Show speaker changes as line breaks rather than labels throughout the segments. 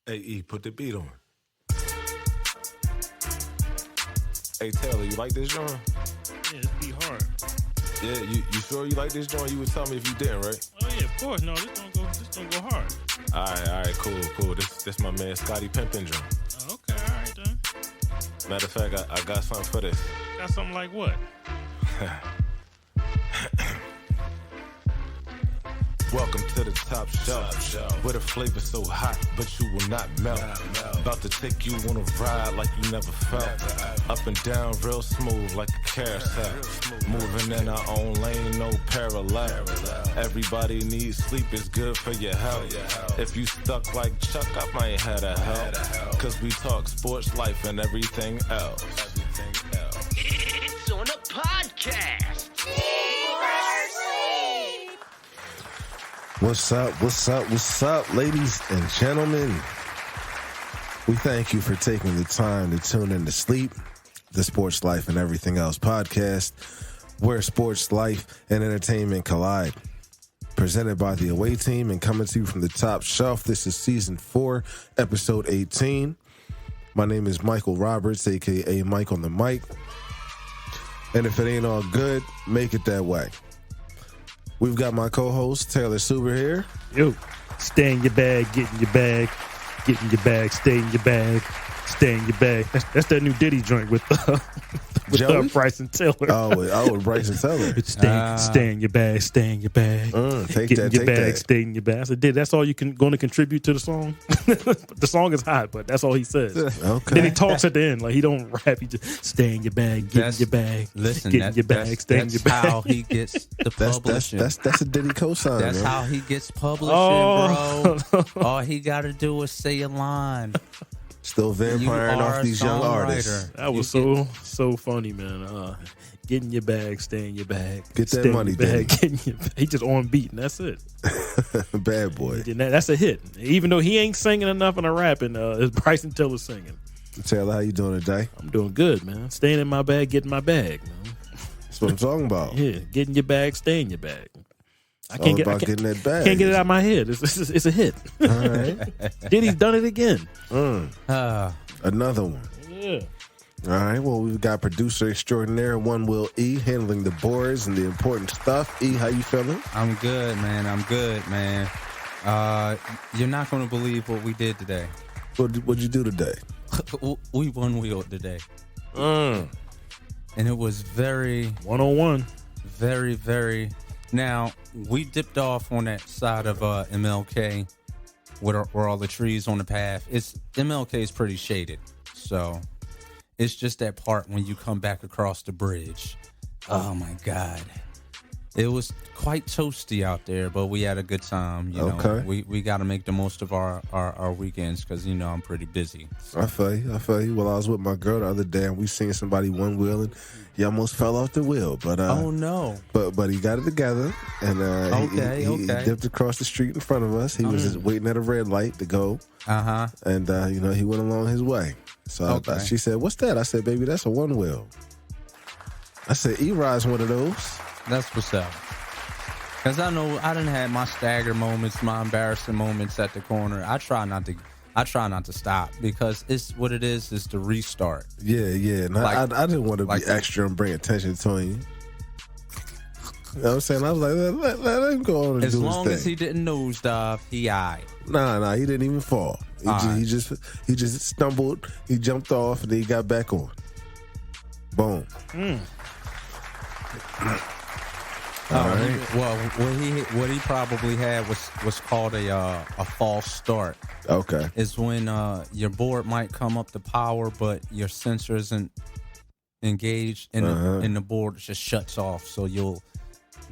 Hey, E, put the beat on. Hey, Taylor, you like this joint?
Yeah, this beat hard.
Yeah, you sure you like this joint? You would tell me if you didn't, right?
Oh yeah, of course. No, this don't go hard.
All right, cool. This my man Scotty Pimpin' joint.
Oh, okay, all right then.
Matter of fact, I got something for this.
Got something like what?
Welcome to the top shelf, where the flavor so hot, but you will not melt. About to take you on a ride like you never felt. Up and down real smooth like a carousel. Moving in our own lane, no parallel. Everybody needs sleep, it's good for your health. If you stuck like Chuck, I might have to help. Cause we talk sports, life, and everything else.
It's on a podcast.
What's up, ladies and gentlemen? We thank you for taking the time to tune in to S.L.E.E.P, the Sports, Life, and Everything Else podcast, where sports, life, and entertainment collide. Presented by the away team and coming to you from the top shelf. This is season 4, episode 18. My name is Michael Roberts, a.k.a. Mike on the mic. And if it ain't all good, make it that way. We've got my co-host, Taylor Suber here.
Yo, stay in your bag, get in your bag, get in your bag, stay in your bag, stay in your bag. That's that new Diddy joint with Bryson Tiller.
Oh, with Bryson Tiller.
Stay in your bag, stay in your bag.
Take
get
that,
in your
take
bag,
that.
stay in your bag. I said, that's all you can going to contribute to the song? The song is hot, but that's all he says.
Okay.
Then he talks at the end like he don't rap. He just stay in your bag, get in your bag,
Listen,
get in your bag, stay in your bag.
That's how he gets the publishing.
That's a Diddy cosign.
That's
man.
how he gets publishing,
Oh.
bro. All he got to do is say a line.
Still vampiring off these young artists.
That was so funny, man. Get in your bag, stay in your bag.
Get that
stay
money,
in your bag,
Danny.
get in your bag. He just on beat, and that's it.
Bad boy.
And that's a hit. Even though he ain't singing enough and rapping, it's Bryson Tiller singing.
Taylor, how you doing today?
I'm doing good, man. Staying in my bag, getting my bag, man.
That's what I'm talking about.
Yeah, get in your bag, stay in your bag.
Getting that bag.
Can't get it out of my head. It's a hit.
All right.
Diddy's done it again.
Another one.
Yeah.
All right. Well, we've got producer extraordinaire One Will E handling the boards and the important stuff. E, how you feeling?
I'm good, man. You're not going to believe what we did today.
What'd you do today?
We one-wheeled today.
Mm.
And it was very,
101.
very, very... Now, we dipped off on that side of MLK where all the trees on the path. MLK is pretty shaded, so it's just that part when you come back across the bridge. Oh my God, it was quite toasty out there, but we had a good time. You know, we got to make the most of our weekends because I'm pretty busy. So.
I feel you. Well, I was with my girl the other day and we seen somebody one wheeling. He almost fell off the wheel, but
oh no!
But he got it together and he dipped across the street in front of us. He was just waiting at a red light to go. And he went along his way. So she said, "What's that?" I said, "Baby, that's a one wheel." I said, "E rides one of those."
That's what's up. Cause I know I done had my stagger moments, my embarrassing moments at the corner. I try not to stop because it's what it is the restart.
Yeah. And I didn't want to be extra and bring attention to him. You know what I'm saying? I was like, let him go on and do his thing. As
long as he didn't nosedive, he aight.
Nah, he didn't even fall. He just stumbled, he jumped off, and then he got back on. Boom. All right.
Well, what he probably had was called a false start.
Okay.
Is when your board might come up to power, but your sensor isn't engaged, and the board just shuts off. So you'll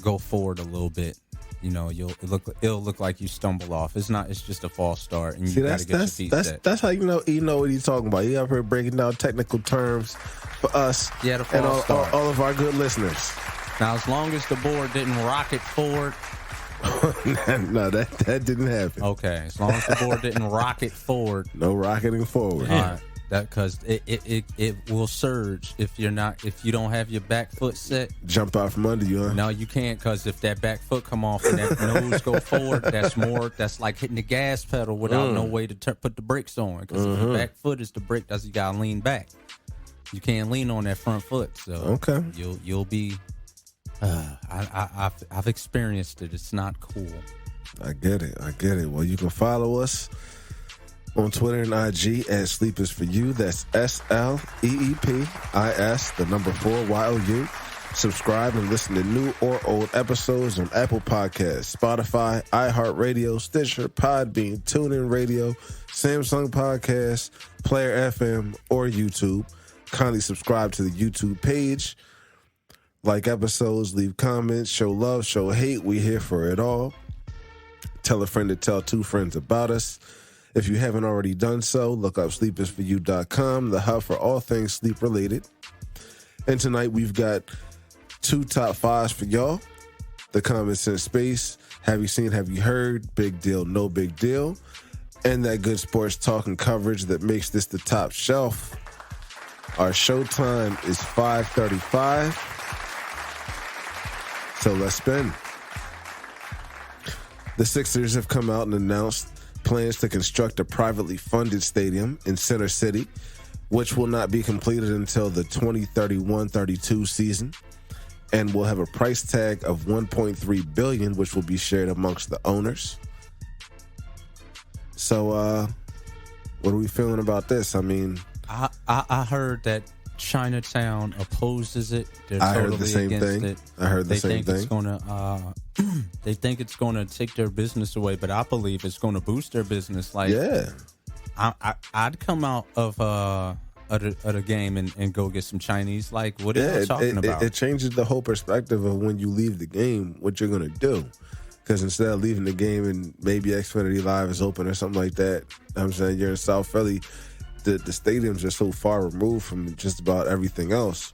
go forward a little bit. It'll look like you stumble off. It's not. It's just a false start, and you got to get your feet set.
That's how you know what he's talking about. He up here breaking down technical terms for us
the false
and
start.
all of our good listeners.
Now, as long as the board didn't rocket forward.
No, that didn't happen.
Okay, as long as the board didn't rocket forward.
No rocketing forward.
All right. That because it will surge if you don't have your back foot set.
Jump out from under you, huh?
No, you can't, because if that back foot come off and that nose go forward, that's like hitting the gas pedal without no way to put the brakes on. Because if your back foot is the brake, you gotta lean back. You can't lean on that front foot. So
okay,
you'll be. I've experienced it. It's not cool.
I get it. Well, you can follow us on Twitter and IG at Sleep is for You. That's S.L.E.E.P.I.S, the number 4 Y-O-U. Subscribe and listen to new or old episodes on Apple Podcasts, Spotify, iHeartRadio, Stitcher, Podbean, TuneIn Radio, Samsung Podcasts, Player FM, or YouTube. Kindly subscribe to the YouTube page. Like episodes, leave comments, show love, show hate. We here for it all. Tell a friend to tell 2 friends about us. If you haven't already done so, look up sleepisforyou.com, the hub for all things sleep related. And tonight we've got 2 top 5s for y'all. The Common Sense Space, Have You Seen, Have You Heard, Big Deal, No Big Deal, and that good sports talk and coverage that makes this the top shelf. Our show time is 5:35. So let's spin. The Sixers have come out and announced plans to construct a privately funded stadium in Center City, which will not be completed until the 2031-32 season, and will have a price tag of $1.3 billion, which will be shared amongst the owners. So, what are we feeling about this? I mean,
I heard that Chinatown opposes it. They're
I
totally
heard the same
against
thing.
it.
I heard the same thing.
It's gonna, they think it's gonna take their business away, but I believe it's gonna boost their business. Like,
yeah,
I'd come out of the game and go get some Chinese. Like, what are you talking about?
It changes the whole perspective of when you leave the game, what you're gonna do. Because instead of leaving the game and maybe Xfinity Live is open or something like that, I'm saying you're in South Philly. The stadiums are so far removed from just about everything else.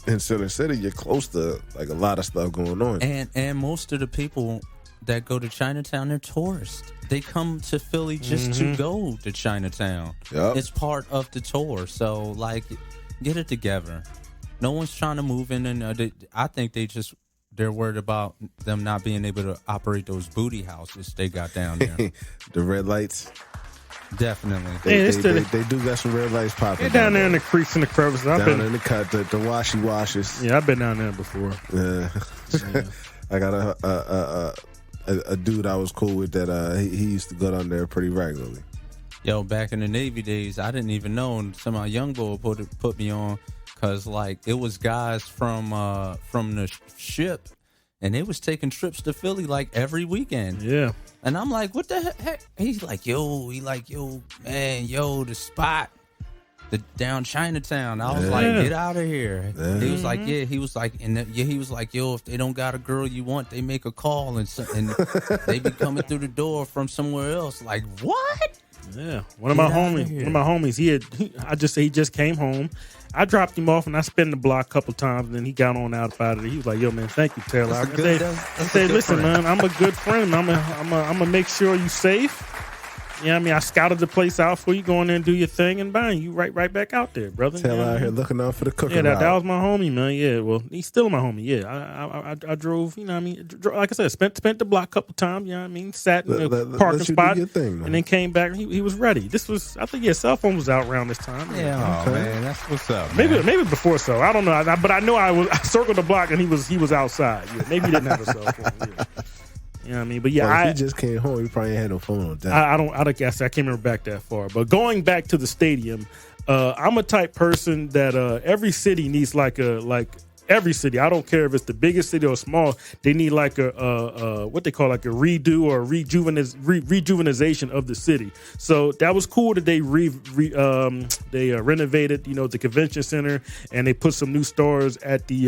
In Center City, you're close to like a lot of stuff going on.
And most of the people that go to Chinatown, they're tourists. They come to Philly just to go to Chinatown.
Yep.
It's part of the tour. So, like, get it together. No one's trying to move in. And I think they're worried about them not being able to operate those booty houses they got down there.
The red lights.
Definitely.
They do got some red lights popping.
They're down there in the creeks and the crevices.
Down in the cut, the washy washes.
Yeah, I've been down there before.
Yeah. I got a dude I was cool with that he used to go down there pretty regularly.
Yo, back in the Navy days, I didn't even know, and some of my young boy put me on, because like it was guys from the ship, and they was taking trips to Philly like every weekend.
Yeah.
And I'm like, what the heck? He's like, yo, man, the spot, the down Chinatown. I was like, get out of here.
Yeah.
He was like, he was like, yo, if they don't got a girl you want, they make a call and they be coming through the door from somewhere else. Like, what?
Yeah, one of my homies. He just came home. I dropped him off and I spun the block a couple times, and then he got on out about it. He was like, "Yo, man, thank you, Taylor." I said, "Listen, man, I'm a good friend. I'm gonna make sure you safe." You know what I mean? I scouted the place out for you. Go in there and do your thing, and bang, you right back out there, brother.
Taylor out here looking out for the cooking.
Yeah, that was my homie, man. Yeah, well, he's still my homie. Yeah, I drove. You know what I mean? Like I said, spent the block a couple times. You know what I mean? Sat in the parking spot, and then came back. He was ready. This was, I think, cell phone was out around this time.
Yeah,
okay.
Man, that's what's up. Man.
Maybe before so. I don't know, but I know I circled the block and he was outside. Yeah, maybe he didn't have a cell phone. Yeah. You know what I mean? But yeah,
if he just came home, he probably had no phone on that.
I can't remember back that far. But going back to the stadium, I'm a type person that every city needs every city. I don't care if it's the biggest city or small. They need like a what they call like a redo or rejuvenization of the city. So that was cool that they renovated, the convention center, and they put some new stores at the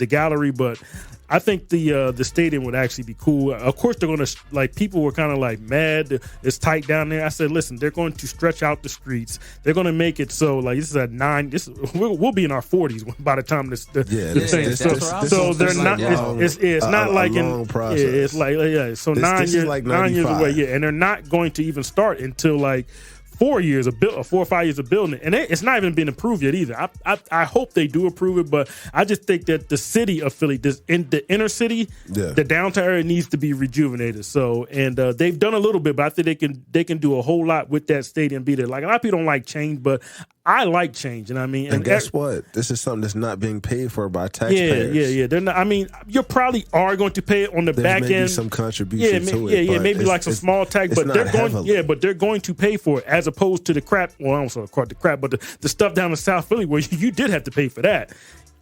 gallery. But I think the stadium would actually be cool. Of course, they're going to people were kind of like mad. It's tight down there. I said, listen, they're going to stretch out the streets. They're going to make it so like this is a 9. We'll be in our 40s by the time the thing. So they're not. It's not like long process. It's like So this 9 years. Like 9 years away. Yeah, and they're not going to even start until like 4 years of 4 or 5 years of building it, and it's not even been approved yet either. I hope they do approve it, but I just think that the city of Philly, in the inner city, the downtown area needs to be rejuvenated. So, and they've done a little bit, but I think they can do a whole lot with that stadium. Be there. Like, a lot of people don't like change, but I like change, and I mean,
and guess what? This is something that's not being paid for by taxpayers.
Yeah. They're not. I mean, you probably are going to pay it on the back end.
Maybe some contribution to it.
Yeah, maybe like some small tax, but they're going. Heavily. Yeah, but they're going to pay for it as opposed to the crap. Well, I don't want to call it the crap, but the stuff down in South Philly where you did have to pay for that.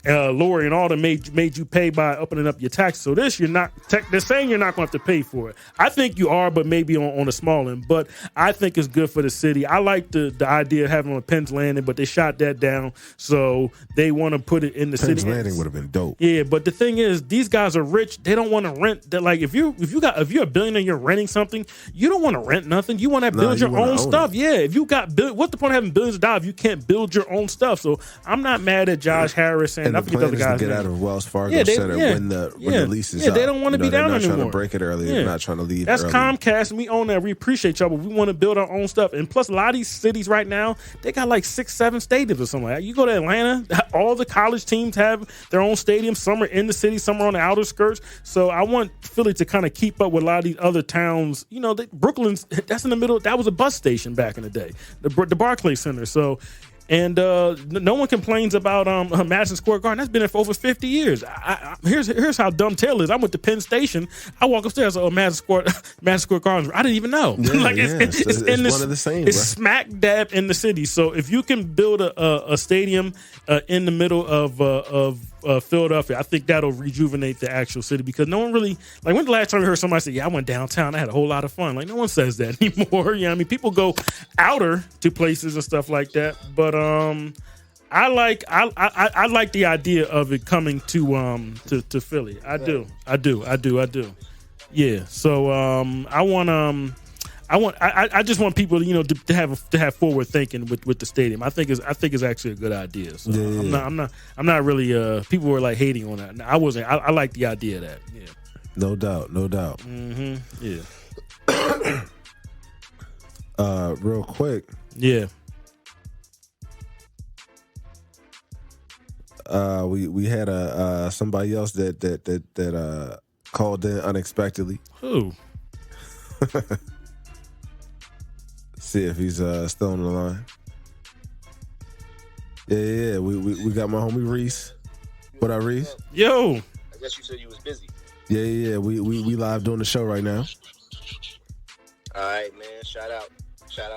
Lori and all that made you pay by opening up your taxes. So this, you're not. They're saying you're not going to have to pay for it. I think you are, but maybe on a small end. But I think it's good for the city. I like the idea of having a Penn's Landing, but they shot that down. So they want to put it in the city.
Penn's Landing would have been dope.
Yeah, but the thing is, these guys are rich. They don't want to rent. They're like, if you're a billionaire, you're renting something. You don't want to rent nothing. You want to build your own stuff. Yeah, if you got what's the point of having billions of dollars if you can't build your own stuff? So I'm not mad at Josh Harris and I forget the other guys.
To get out of Wells Fargo Center when the lease is up.
They don't want to be down
anymore. They're not trying
anymore.
to break it early. They're not trying to leave
That's
early.
Comcast, and we own that. We appreciate y'all, but we want to build our own stuff. And plus, a lot of these cities right now, they got like 6-7 stadiums or something like that. You go to Atlanta, all the college teams have their own stadiums. Some are in the city, some are on the outer skirts. So I want Philly to kind of keep up with a lot of these other towns. You know, Brooklyn's, that's in the middle. That was a bus station back in the day, the Barclays Center. So. And no one complains about Madison Square Garden. That's been there for over 50 years. Here's how dumb Taylor is. I went to Penn Station. I walk upstairs. Madison Square Garden. I didn't even know. It's in
one of the same.
It's smack dab in the city. So if you can build a stadium in the middle of Philadelphia, I think that'll rejuvenate the actual city because no one really like. When's the last time you heard somebody say, "Yeah, I went downtown. I had a whole lot of fun." Like no one says that anymore. You know, I mean, people go outer to places and stuff like that, but I like the idea of it coming to Philly. I do. Yeah. So I just want people, you know, to have forward thinking with the stadium. I think it's actually a good idea. So I'm not really people were like hating on that. I wasn't. I like the idea of that. Yeah.
No doubt.
Mm-hmm. Yeah.
Real quick.
Yeah.
We had somebody else that called in unexpectedly.
Who?
See if he's still on the line. Yeah. We got my homie Reese. What up, Reese?
Yo.
I guess you said you was busy.
Yeah. We live doing the show right now.
All right, man. Shout out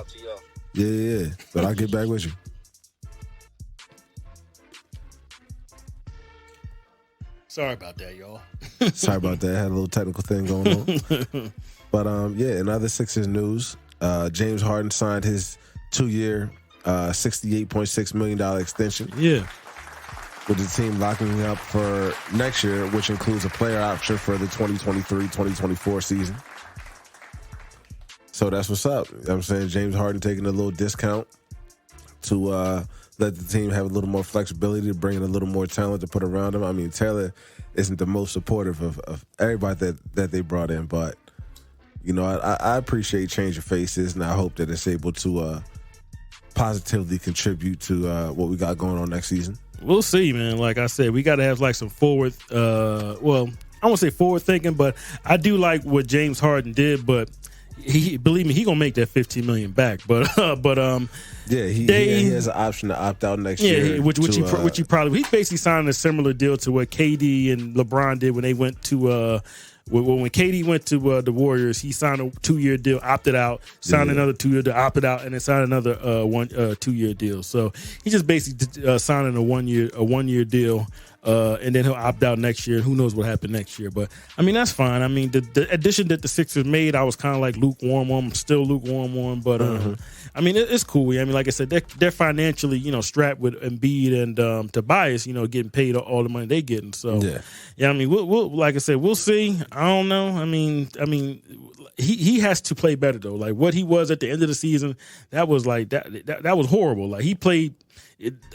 to y'all.
Yeah. But I'll get back with you.
Sorry about that, y'all.
Sorry about that. I had a little technical thing going on. But in other Sixers news, James Harden signed his 2-year, $68.6 million extension.
Yeah.
With the team locking up for next year, which includes a player option for the 2023-2024 season. So that's what's up. You know what I'm saying? James Harden taking a little discount to let the team have a little more flexibility to bring in a little more talent to put around him. I mean, Taylor isn't the most supportive of everybody that they brought in, but you know, I appreciate change of faces, and I hope that it's able to positively contribute to what we got going on next season.
We'll see, man. Like I said, we got to have like some forward. Well, I won't say forward thinking, but I do like what James Harden did. But believe me, he gonna make that $15 million back. But
he has an option to opt out next year.
Which he probably basically signed a similar deal to what KD and LeBron did when they went to. When KD went to the Warriors, he signed a 2-year deal, opted out, signed another 2-year deal, opted out, and then signed another 2-year deal. So he just basically signing a 1-year deal, and then he'll opt out next year. Who knows what happened next year? But I mean, that's fine. I mean, the addition that the Sixers made, I was kind of like lukewarm on. I'm still lukewarm on, but I mean, it's cool. I mean, like I said, they're financially, you know, strapped with Embiid and Tobias, you know, getting paid all the money they getting. So yeah, I mean, we'll like I said, we'll see. I don't know. I mean, he has to play better though. Like what he was at the end of the season, that was like that was horrible. Like he played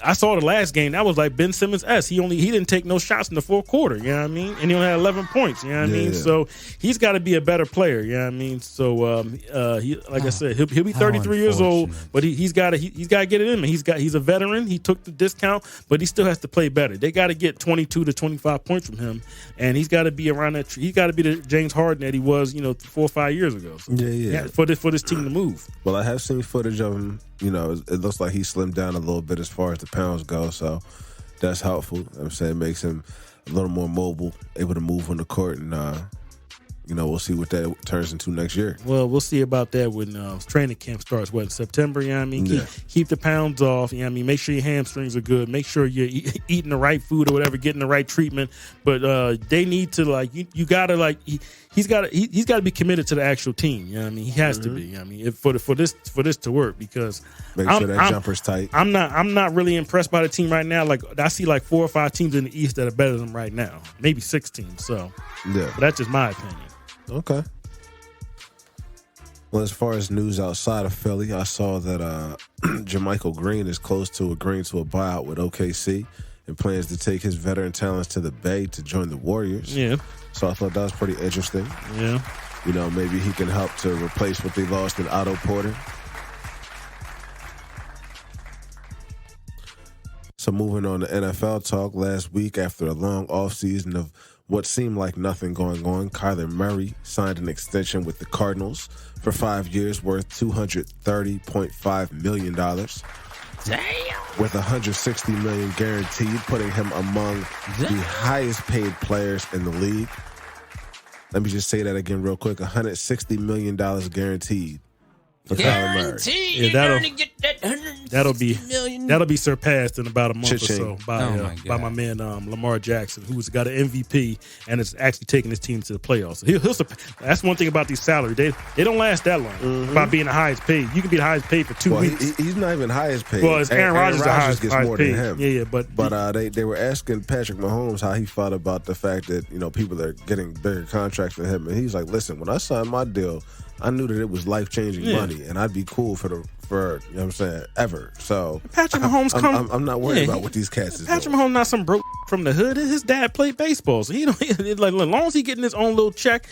I saw the last game. That was like Ben Simmons. He didn't take no shots in the fourth quarter. You know what I mean? And he only had 11 points. You know what I mean? So he's got to be a better player. You know what I mean? So I said, he'll be 33 years old, but he's got to get it in him. He's a veteran. He took the discount, but he still has to play better. They got to get 22 to 25 points from him, and he's got to be around that. He's got to be the James Harden that he was, 4 or 5 years ago. So, for this team to move.
Well, I have seen footage of him. It looks like he slimmed down a little bit as far as the pounds go, so that's helpful. I'm saying it makes him a little more mobile, able to move on the court, and we'll see what that turns into next year.
Well, we'll see about that when training camp starts. In September? You know what I mean? Keep the pounds off. You know what I mean? Make sure your hamstrings are good. Make sure you're eating the right food or whatever, getting the right treatment. But they need to you gotta he's got to be committed to the actual team. You know what I mean? He has to be. You know what I mean, for this to work, because
make sure that jumper's tight.
I'm not really impressed by the team right now. Like, I see 4 or 5 teams in the East that are better than them right now. Maybe 6 teams. So but that's just my opinion.
Okay. Well, as far as news outside of Philly, I saw that Jermichael Green is close to agreeing to a buyout with OKC and plans to take his veteran talents to the Bay to join the Warriors. Yeah. So I thought that was pretty interesting.
Yeah.
Maybe he can help to replace what they lost in Otto Porter. So moving on to NFL talk, last week after a long offseason of what seemed like nothing going on, Kyler Murray signed an extension with the Cardinals for 5 years worth $230.5 million. Damn. With $160 million guaranteed, putting him among the highest paid players in the league. Let me just say that again real quick. $160 million guaranteed for Kyler Murray.
That'll be surpassed in about a month or so by my man Lamar Jackson, who's got an MVP and is actually taking his team to the playoffs. That's one thing about these salaries; they don't last that long. About being the highest paid, you can be the highest paid for 2 weeks.
He's not even highest paid.
Well, it's Aaron Rodgers the highest
more
paid.
than him.
Yeah, but
they were asking Patrick Mahomes how he felt about the fact that people are getting bigger contracts than him, and he's like, "Listen, when I signed my deal, I knew that it was life-changing money, and I'd be cool for you know what I'm saying, ever." So
Patrick Mahomes
I'm not worried about what these cats is
Patrick
doing.
Mahomes not some broke from the hood. His dad played baseball, so as long as he getting his own little check,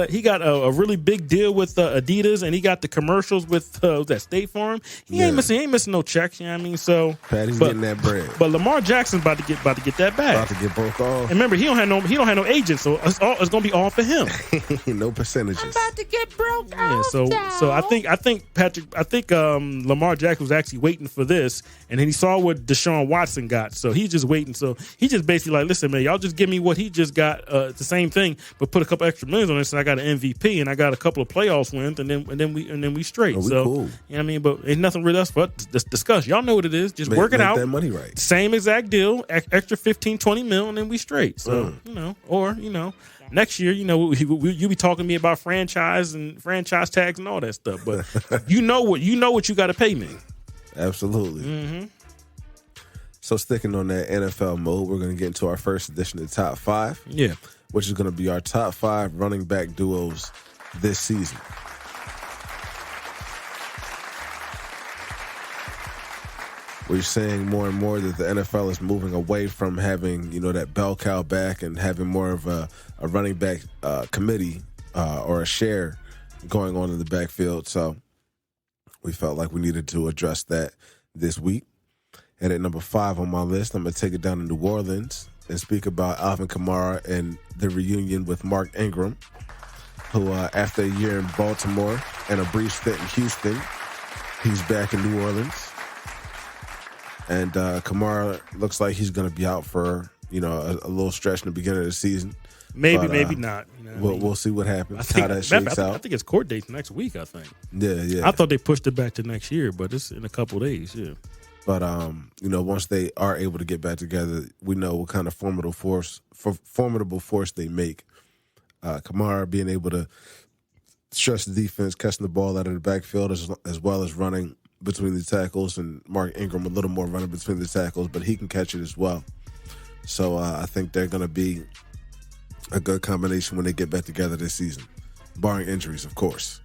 he got a really big deal with Adidas, and he got the commercials with that State Farm. He ain't missing no checks. You know what I mean? So
Patty's getting that bread.
But Lamar Jackson's about to get that bag.
About to get broke off.
And remember, he don't have no agent, so it's gonna be all for him.
No percentages.
I'm about to get broke
Yeah, so I think Lamar Jackson was actually waiting for this, and then he saw what Deshaun Watson got, so he's just waiting. So he just basically like, listen, man, y'all just give me what he just got. It's the same thing, but put a couple extra millions on it. So I got an MVP and I got a couple of playoffs wins, and then we straight.
We
so
cool.
you know what I mean, but ain't nothing really else for us to discuss. Y'all know what it is. Just work it out.
That money right.
Same exact deal, extra 15, 20 mil, and then we straight. So next year, you be talking to me about franchise tags and all that stuff, but you know what you got to pay me.
Absolutely.
Mm-hmm.
So sticking on that NFL mode, we're going to get into our first edition of Top 5.
Yeah.
Which is going to be our top 5 running back duos this season. We're seeing more and more that the NFL is moving away from having, that bell cow back and having more of a running back committee or a share going on in the backfield. So we felt like we needed to address that this week. And at number 5 on my list, I'm going to take it down to New Orleans and speak about Alvin Kamara and the reunion with Mark Ingram, who after a year in Baltimore and a brief stint in Houston, he's back in New Orleans. And Kamara looks like he's going to be out for, a little stretch in the beginning of the season.
Maybe not.
We'll see what happens, how that shakes out.
I think it's court dates next week, I think.
Yeah.
I thought they pushed it back to next year, but it's in a couple of days, yeah.
But, once they are able to get back together, we know what kind of formidable force they make. Kamara being able to stretch the defense, catching the ball out of the backfield as well as running between the tackles, and Mark Ingram a little more running between the tackles, but he can catch it as well. So I think they're going to be a good combination when they get back together this season, barring injuries, of course.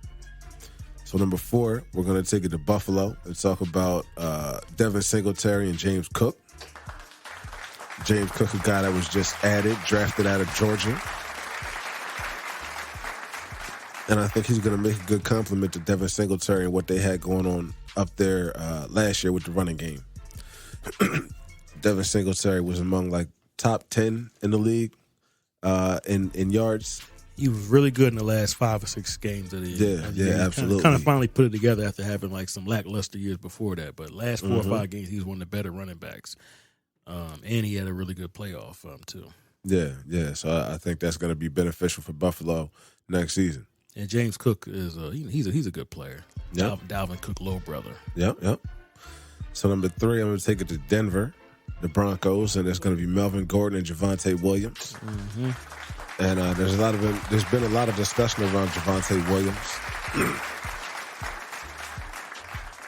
So number 4, we're going to take it to Buffalo and talk about Devin Singletary and James Cook. James Cook, a guy that was just added, drafted out of Georgia. And I think he's going to make a good compliment to Devin Singletary and what they had going on up there last year with the running game. Devin Singletary was among like top 10 in the league in yards.
He was really good in the last 5 or 6 games of the year.
Yeah, absolutely.
Kind of finally put it together after having like some lackluster years before that. But last 4 or 5 games, he was one of the better running backs. And he had a really good playoff too.
Yeah. So I think that's going to be beneficial for Buffalo next season.
And James Cook is he's a good player.
Yep.
Dalvin Cook, little brother.
Yep. So number 3, I'm going to take it to Denver, the Broncos, and it's going to be Melvin Gordon and Javonte Williams.
Mm-hmm.
And there's been a lot of discussion around Javonte Williams.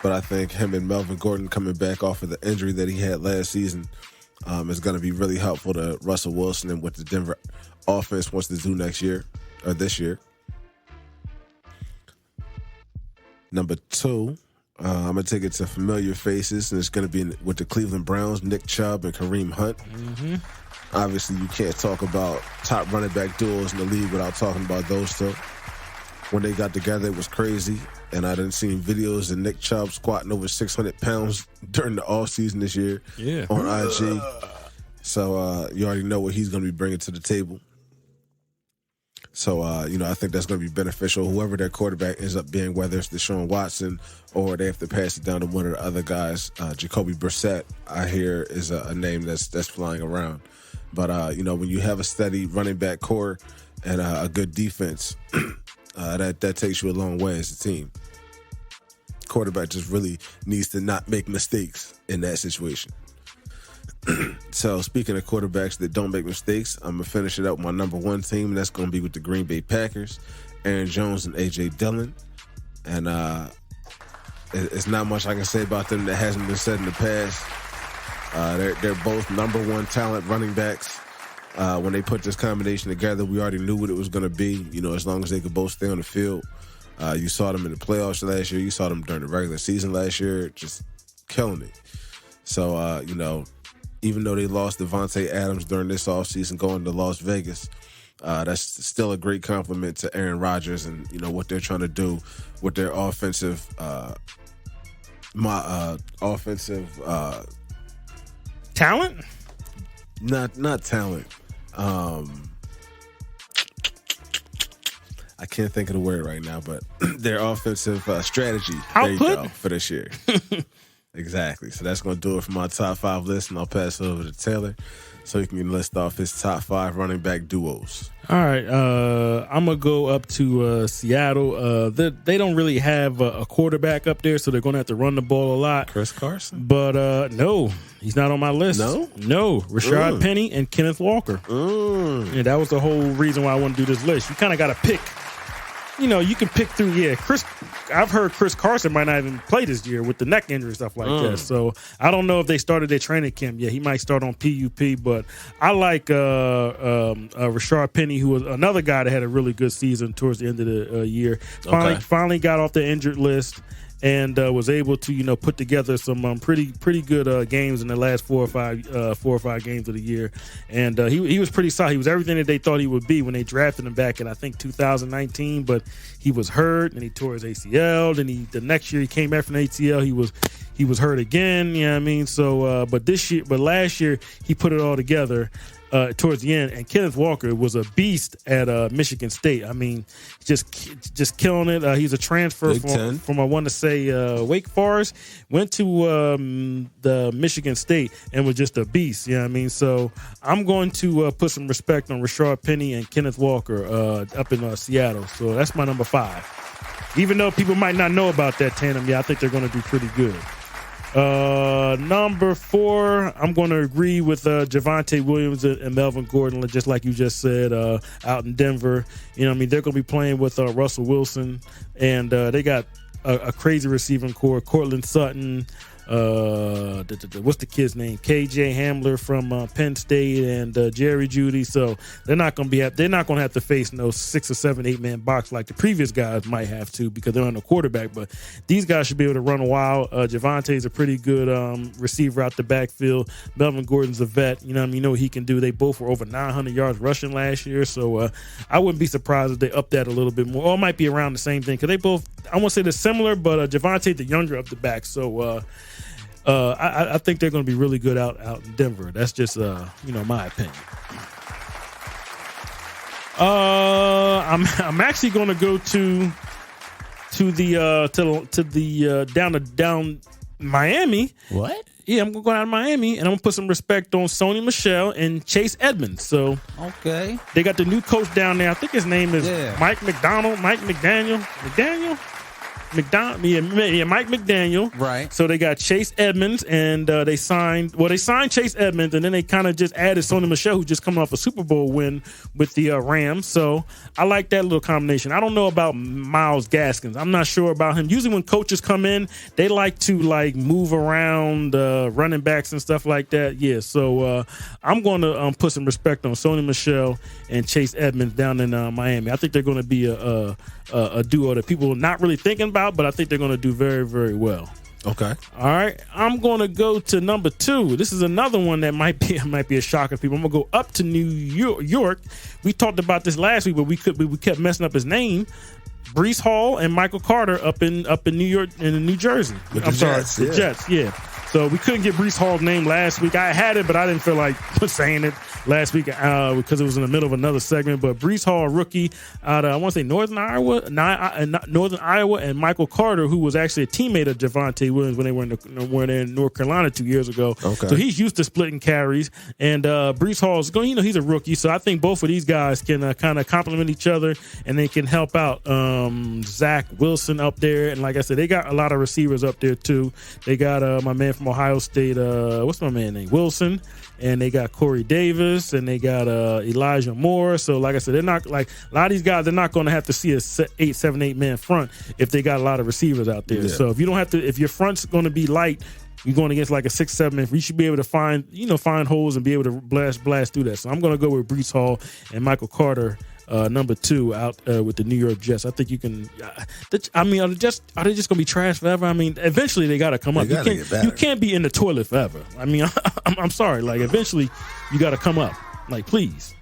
But I think him and Melvin Gordon coming back off of the injury that he had last season is going to be really helpful to Russell Wilson and what the Denver offense wants to do this year. Number 2, I'm going to take it to familiar faces, and it's going to be with the Cleveland Browns, Nick Chubb and Kareem Hunt.
Mm-hmm.
Obviously, you can't talk about top running back duos in the league without talking about those two. When they got together, it was crazy, and I done seen videos of Nick Chubb squatting over 600 pounds during the offseason this year on IG. So you already know what he's going to be bringing to the table. So, I think that's going to be beneficial. Whoever their quarterback ends up being, whether it's Deshaun Watson or they have to pass it down to one of the other guys. Jacoby Brissett, I hear, is a name that's flying around. But, when you have a steady running back core and a good defense, that takes you a long way as a team. Quarterback just really needs to not make mistakes in that situation. So, speaking of quarterbacks that don't make mistakes, I'm going to finish it up with my number 1 team, and that's going to be with the Green Bay Packers, Aaron Jones and A.J. Dillon. And it's not much I can say about them that hasn't been said in the past. They're both number 1 talent running backs. When they put this combination together, we already knew what it was going to be, as long as they could both stay on the field. You saw them in the playoffs last year. You saw them during the regular season last year, just killing it. So, even though they lost Devontae Adams during this offseason going to Las Vegas, that's still a great compliment to Aaron Rodgers and, what they're trying to do with their offensive
talent?
Not talent. I can't think of the word right now, but their offensive strategy. There you go, for this year. Exactly. So that's going to do it for my top 5 list, and I'll pass it over to Taylor so he can list off his top 5 running back duos.
All right. I'm going to go up to Seattle. They don't really have a quarterback up there, so they're going to have to run the ball a lot.
Chris Carson?
But no, he's not on my list. No. Rashad Penny and Kenneth Walker. And that was the whole reason why I want to do this list. You kind of got to pick. You can pick through, I've heard Chris Carson might not even play this year with the neck injury and stuff like that. So I don't know if they started their training camp yet. He might start on PUP, but I like Rashard Penny, who was another guy that had a really good season towards the end of the year. Finally got off the injured list and was able to put together some pretty good games in the last 4 or 5 games of the year, and he was pretty solid. He was everything that they thought he would be when they drafted him back in I think 2019. But he was hurt and he tore his ACL. Then the next year he came back from the ACL. He was hurt again. You know what I mean? So but last year he put it all together. Towards the end, and Kenneth Walker was a beast at Michigan State. I mean, just killing it. He's a transfer from I want to say Wake Forest, went to the Michigan State and was just a beast. You know what I mean? So I'm going to put some respect on Rashard Penny and Kenneth Walker up in Seattle. So that's my number 5. Even though people might not know about that tandem, I think they're going to do pretty good. Number 4, I'm going to agree with Javonte Williams and Melvin Gordon, just like you just said, out in Denver. They're going to be playing with Russell Wilson, and they got a crazy receiving core. Cortland Sutton, what's the kid's name? KJ Hamler from Penn State and Jerry Jeudy. So they're not going to have to face no 6 or 7, 8 man box like the previous guys might have to because they're on the quarterback. But these guys should be able to run a while. Javonte's a pretty good receiver out the backfield. Melvin Gordon's a vet. You know what I mean? You know what he can do. They both were over 900 yards rushing last year. So I wouldn't be surprised if they up that a little bit more. Or it might be around the same thing because they both, I won't say they're similar, but Javonte the younger up the back. So I think they're going to be really good out in Denver. That's just my opinion. I'm actually going to go to the down Miami.
What?
Yeah, I'm going to go down to Miami, and I'm going to put some respect on Sony Michel and Chase Edmonds. So
okay,
they got the new coach down there. I think his name is Mike McDaniel. Mike McDaniel.
Right.
So they got Chase Edmonds, and they signed Chase Edmonds, and then they kind of just added Sony Michel, who's just coming off a Super Bowl win with the Rams. So I like that little combination. I don't know about Myles Gaskins. I'm not sure about him. Usually when coaches come in, they like to move around running backs and stuff like that. Yeah. So I'm going to put some respect on Sony Michel and Chase Edmonds down in Miami. I think they're going to be a duo that people are not really thinking about, but I think they're going to do very, very well.
Okay.
All right. I'm going to go to number 2. This is another one that might be a shocker to people. I'm going to go up to New York. We talked about this last week, but we kept messing up his name. Breece Hall and Michael Carter up in New York and in New Jersey. The Jets. Yeah. So we couldn't get Breece Hall's name last week. I had it, but I didn't feel like saying it last week because it was in the middle of another segment. But Breece Hall, rookie out of, I want to say Northern Iowa, and Michael Carter, who was actually a teammate of Javonte Williams when they were in North Carolina 2 years ago.
Okay.
So he's used to splitting carries. And Breece Hall's going, he's a rookie. So I think both of these guys can kind of complement each other, and they can help out Zach Wilson up there. And like I said, they got a lot of receivers up there too. They got my man from Ohio State, what's my man name? Wilson. And they got Corey Davis, and they got Elijah Moore. So, like I said, they're not a lot of these guys. They're not going to have to see a 8 man front if they got a lot of receivers out there. Yeah. So if you don't have to, if your front's going to be light, you're going against like a 6, 7 man. You should be able to find holes and be able to blast through that. So I'm going to go with Breece Hall and Michael Carter. Number 2 out with the New York Jets. I think you can. Are they just going to be trash forever? I mean, eventually they got to come up. You can't be in the toilet forever. I mean, I'm sorry. Eventually you got to come up. Please.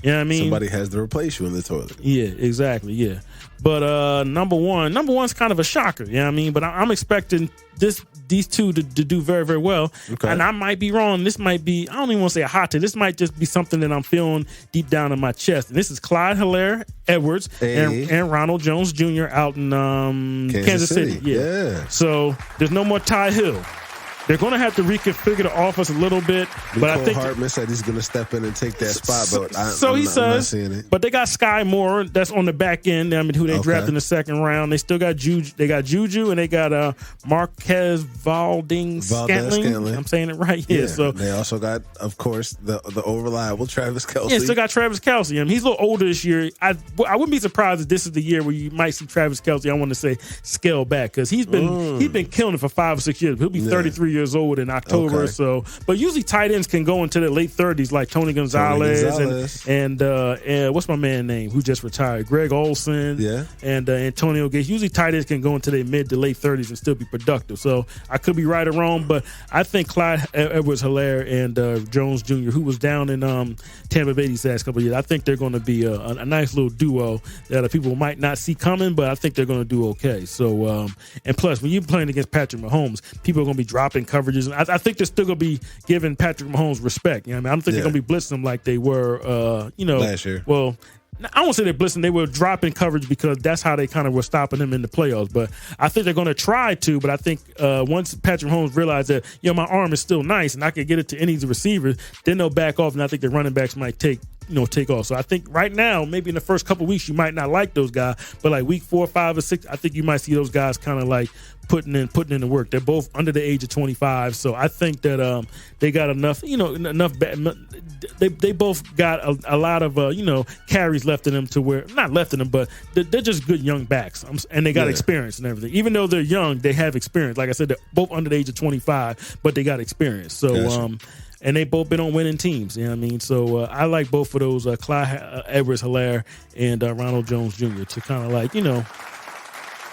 You know what I mean?
Somebody has to replace you in the toilet.
Yeah, exactly. Yeah. But number one's kind of a shocker. You know what I mean? But I'm expecting these two to do very, very well.
Okay.
And I might be wrong. This might be, I don't even want to say a hot take. This might just be something that I'm feeling deep down in my chest. And this is Clyde Hilaire-Edwards and Ronald Jones Jr. out in Kansas City. Yeah. So there's no more Ty Hill. They're going to have to reconfigure the offense a little bit, but I think
Hartman said he's going to step in and take that spot. But
I'm not seeing it. But they got Sky Moore that's on the back end. I mean, who they drafted in the second round. They still got Juju. They got Juju, and they got Marquez Valdes-Scantling. I'm saying it right. Yeah. So
they also got, of course, the reliable Travis Kelce.
Yeah, still got Travis Kelce. I mean, he's a little older this year. I wouldn't be surprised if this is the year where you might see Travis Kelce. I want to say scale back because he's been killing it for 5 or 6 years. He'll be 33 years old in October. So, but usually tight ends can go into the late 30s, like Tony Gonzalez. And what's my man name who just retired? Greg Olsen. And Antonio Gates. Usually tight ends can go into their mid to late 30s and still be productive. So I could be right or wrong, but I think Clyde Edwards-Hilaire and Jones Jr., who was down in Tampa Bay these last couple of years, I think they're going to be a nice little duo that people might not see coming, but I think they're going to do okay. So, and plus, when you're playing against Patrick Mahomes, people are going to be dropping coverages. I think they're still going to be giving Patrick Mahomes respect. You know what I mean? I don't think they're going to be blitzing him like they were,
last year.
Well, I won't say they're blitzing. They were dropping coverage because that's how they kind of were stopping them in the playoffs. But I think they're going to try to. But I think once Patrick Mahomes realized that, my arm is still nice and I can get it to any of the receivers, then they'll back off. And I think the running backs might take take off. So I think right now, maybe in the first couple of weeks, you might not like those guys, but like week 4, 5, or 6, I think you might see those guys kind of like putting in the work. They're both under the age of 25, so I think that they got enough. They both got a lot of carries left in them to where not left in them, but they're just good young backs, and they got experience and everything. Even though they're young, they have experience. Like I said, they're both under the age of 25, but they got experience. So and they both been on winning teams. You know what I mean? So I like both of those, Clyde Edwards-Helaire and Ronald Jones Jr. to kind of like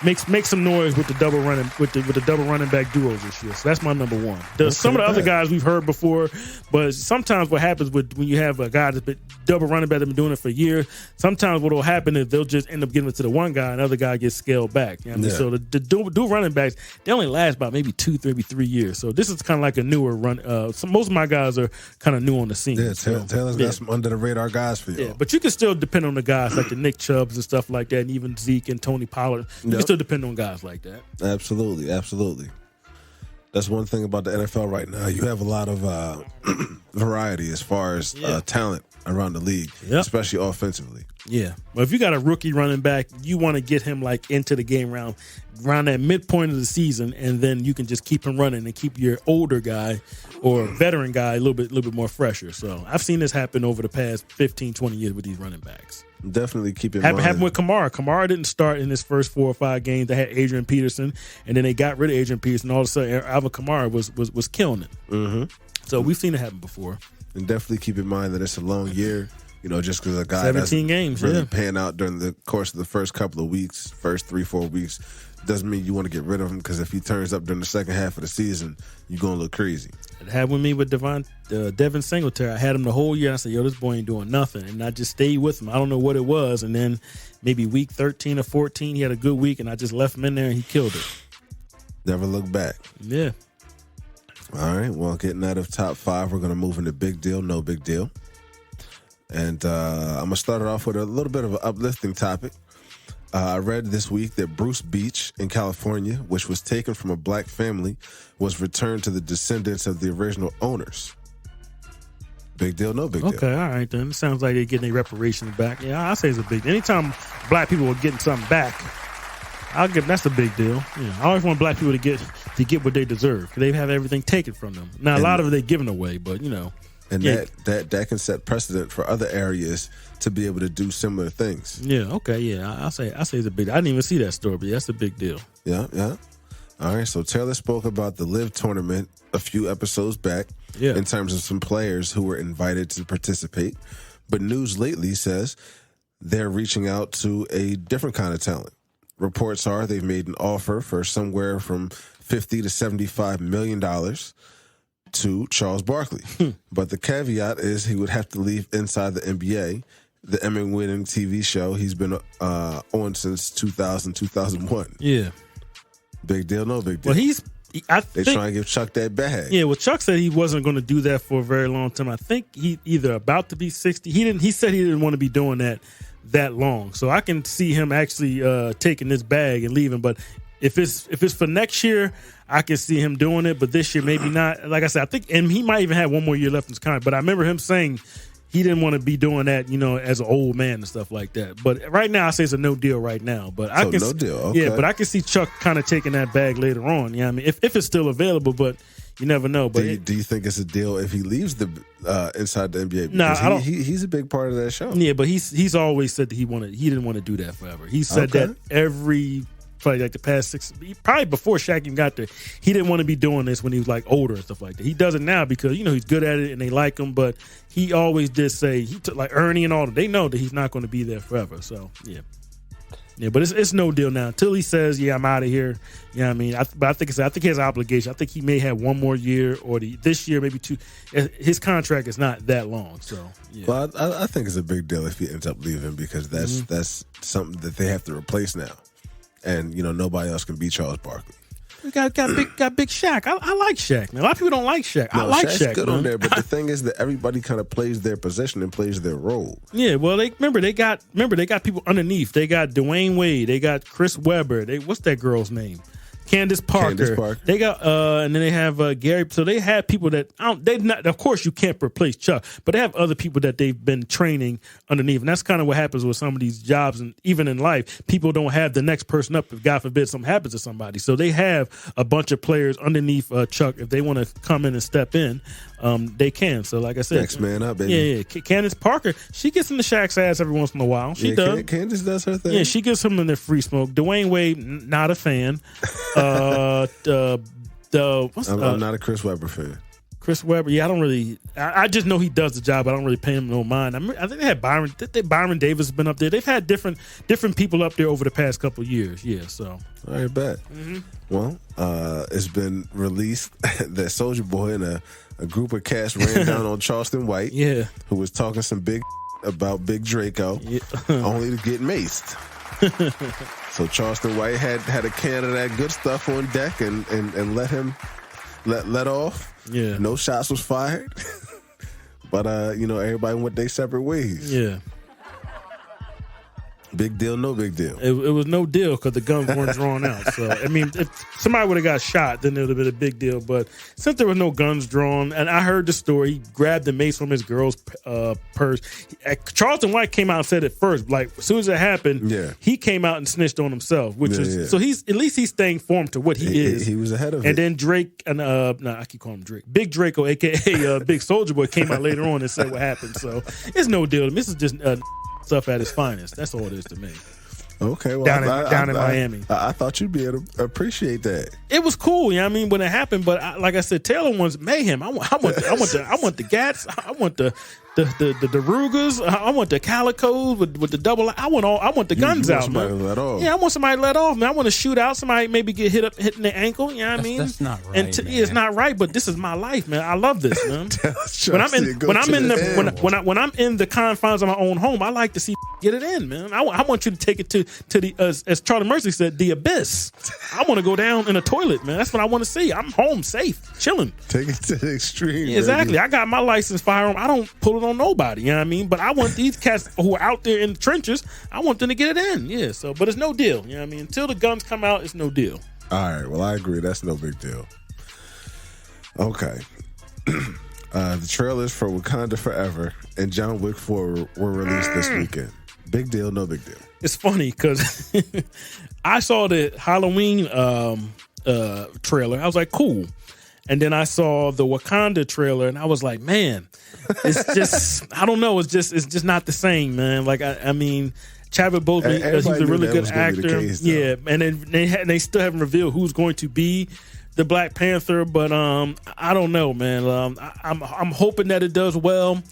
make some noise with the double running back duos this year. So that's my number one. Some of the other guys we've heard before, but sometimes what happens when you have a guy that's been double running back that's been doing it for years, sometimes what will happen is they'll just end up giving it to the one guy and the other guy gets scaled back. You know what I mean? So the dual running backs, they only last about maybe 2, maybe 3 years. So this is kind of like a newer run. Most of my guys are kind of new on the scene.
Yeah, Taylor's got some under the radar guys for you.
Yeah, but you can still depend on the guys like the Nick Chubbs and stuff like that, and even Zeke and Tony Pollard. You can still depend on guys like that. Absolutely.
That's one thing about the NFL right now. You have a lot of variety as far as talent around the league, especially offensively.
Yeah. Well, if you got a rookie running back, you want to get him like into the game around that midpoint of the season, and then you can just keep him running and keep your older guy or veteran guy a little bit more fresher. So I've seen this happen over the past 15, 20 years with these running backs.
Definitely keep in mind.
Happened with Kamara. Kamara didn't start in his first 4 or 5 games. They had Adrian Peterson, and then they got rid of Adrian Peterson. All of a sudden, Alvin Kamara was killing it. Mm-hmm. So we've seen it happen before.
And definitely keep in mind that it's a long year. Just because a guy
17 games
really pan out during the course of the first couple of weeks, first 3-4 weeks, doesn't mean you want to get rid of him, because if he turns up during the second half of the season, you're going to look crazy.
It happened with me with Devin Singletary. I had him the whole year. I said, this boy ain't doing nothing. And I just stayed with him. I don't know what it was. And then maybe week 13 or 14, he had a good week, and I just left him in there, and he killed it.
Never look back.
Yeah.
All right. Well, getting out of top 5, we're going to move into big deal, no big deal. And I'm going to start it off with a little bit of an uplifting topic. I read this week that Bruce Beach in California, which was taken from a black family, was returned to the descendants of the original owners. Big deal, no big deal.
Okay, all right then. It sounds like they're getting their reparations back. Yeah, I say it's a big deal. Anytime black people are getting something back, that's a big deal. Yeah, I always want black people to get what they deserve. They have everything taken from them. Now, a lot of it they're giving away, but
And that can set precedent for other areas to be able to do similar things.
Yeah, okay, yeah. I say it's a big deal. I didn't even see that story, but that's a big deal.
Yeah. All right, so Taylor spoke about the Live tournament a few episodes back in terms of some players who were invited to participate. But news lately says they're reaching out to a different kind of talent. Reports are they've made an offer for somewhere from $50 to $75 million to Charles Barkley. But the caveat is he would have to leave inside the NBA, the Emmy-winning TV show he's been on since 2000, 2001.
Yeah.
Big deal, no big deal.
Well,
they trying to give Chuck that bag.
Yeah, well, Chuck said he wasn't going to do that for a very long time. I think he either about to be 60. He said he didn't want to be doing that long. So I can see him actually taking this bag and leaving. But if it's for next year, I can see him doing it. But this year, maybe not. Like I said, I think, and he might even have one more year left in his contract. But I remember him saying he didn't want to be doing that, as an old man and stuff like that. But right now, I say it's a no deal right now. But
no deal. Okay.
Yeah, but I can see Chuck kind of taking that bag later on. Yeah, I mean, if it's still available, but you never know. But
do you think it's a deal if he leaves the inside the NBA?
No, I don't.
He's a big part of that show.
Yeah, but he's always said that he didn't want to do that forever. He said that probably like the past 6, probably before Shaq even got there, he didn't want to be doing this when he was like older and stuff like that. He does it now because he's good at it and they like him. But he always did say he took like Ernie and all that. They know that he's not going to be there forever. So yeah. But it's no deal now until he says, "Yeah, I'm out of here." You know what I mean? But I think he has an obligation. I think he may have one more year or this year, maybe 2. His contract is not that long. So yeah.
Well, I think it's a big deal if he ends up leaving because that's something that they have to replace now. And nobody else can beat Charles Barkley.
We got big Shaq. I like Shaq, man. A lot of people don't like Shaq.
No,
I like
Shaq's
Shaq.
Good
man.
on there, but the thing is that everybody kind of plays their position and plays their role.
Yeah, well, they got people underneath. They got Dwayne Wade. They got Chris Webber. What's that girl's name? Candace Parker. They got and then they have Gary. So they have people that they've not. Of course, you can't replace Chuck, but they have other people that they've been training underneath, and that's kind of what happens with some of these jobs, and even in life, people don't have the next person up if God forbid something happens to somebody. So they have a bunch of players underneath Chuck. If they want to come in and step in, they can. So like I said,
next man up, baby.
Yeah. Candace Parker, she gets in the Shaq's ass every once in a while. She does.
Candace does her thing.
Yeah, she gives him in the free smoke. Dwayne Wade, not a fan. I'm
not a Chris Webber fan.
Chris Webber, yeah, I don't really. I just know he does the job. I don't really pay him no mind. I think they had Byron. Byron Davis has been up there. They've had different people up there over the past couple of years. Yeah, so
I bet. Mm-hmm. Well, it's been released that Soulja Boy and a group of cats ran down on Charleston White.
Yeah,
who was talking some big about Big Draco, only to get maced. So Charleston White had a can of that good stuff on deck and let him let off.
Yeah.
No shots was fired. But everybody went their separate ways.
Yeah.
Big deal, no big deal.
It was no deal because the guns weren't drawn out. So, I mean, if somebody would have got shot, then it would have been a big deal. But since there was no guns drawn, and I heard the story, he grabbed the mace from his girl's purse. Charleston White came out and said it first. Like, as soon as it happened, he came out and snitched on himself, which is so he's staying firm to what he is.
He was ahead of it.
And then Drake, I keep calling him Drake. Big Draco, a.k.a. Big Soulja Boy, came out later on and said what happened. So it's no deal. This is just stuff at its finest. That's all it is to me.
Okay, well,
down in Miami.
I thought you'd be able to appreciate that.
It was cool, you know what I mean, when it happened. But like I said, Taylor wants mayhem. I want the Gats. I want the Rugas. I want the Calicos with the double. I want the guns out, man.
Let off.
Yeah, I want somebody to let off, man. I want to shoot out. Somebody maybe get hitting the ankle. You know what I mean?
That's not right.
It's not right. But this is my life, man. I love this, man. when I'm in the confines of my own home, I like to see get it in, man. I want you to take it to the as Charlie Mercy said, the abyss. I want to go down in a toilet, man. That's what I want to see. I'm home safe, chilling.
Take it to the extreme.
Yeah, exactly.
Baby.
I got my licensed firearm. I don't pull it on nobody. You know what I mean? But I want these cats who are out there in the trenches. I want them to get it in. Yeah. So, but it's no deal. You know what I mean? Until the guns come out, it's no deal.
All right. Well, I agree. That's no big deal. Okay. The trailers for Wakanda Forever and John Wick 4 were released this weekend. Big deal, no big deal.
It's funny because I saw the Halloween trailer. I was like, cool. And then I saw the Wakanda trailer, and I was like, man, it's just I don't know. It's just not the same, man. Like I mean, Chadwick Boseman, he's a really good actor. Yeah, and then they still haven't revealed who's going to be the Black Panther, but I don't know, man. I'm hoping that it does well.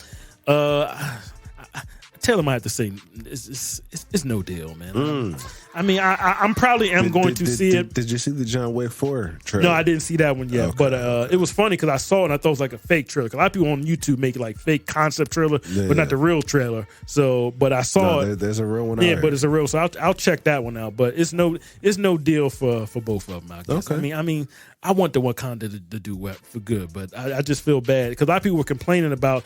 Taylor might have to say it's no deal, man. I mean, I'm probably going to see it.
Did you see the John Wick 4 trailer?
No, I didn't see that one yet. Okay. But it was funny because I saw it and I thought it was like a fake trailer. A lot of people on YouTube make like fake concept trailer, but not the real trailer. So, but I saw it.
There's a real one.
Yeah, but it's a real. So I'll check that one out. But it's no deal for both of them. I guess.
Okay.
I mean, I want the Wakanda to do well for good, but I just feel bad because a lot of people were complaining about.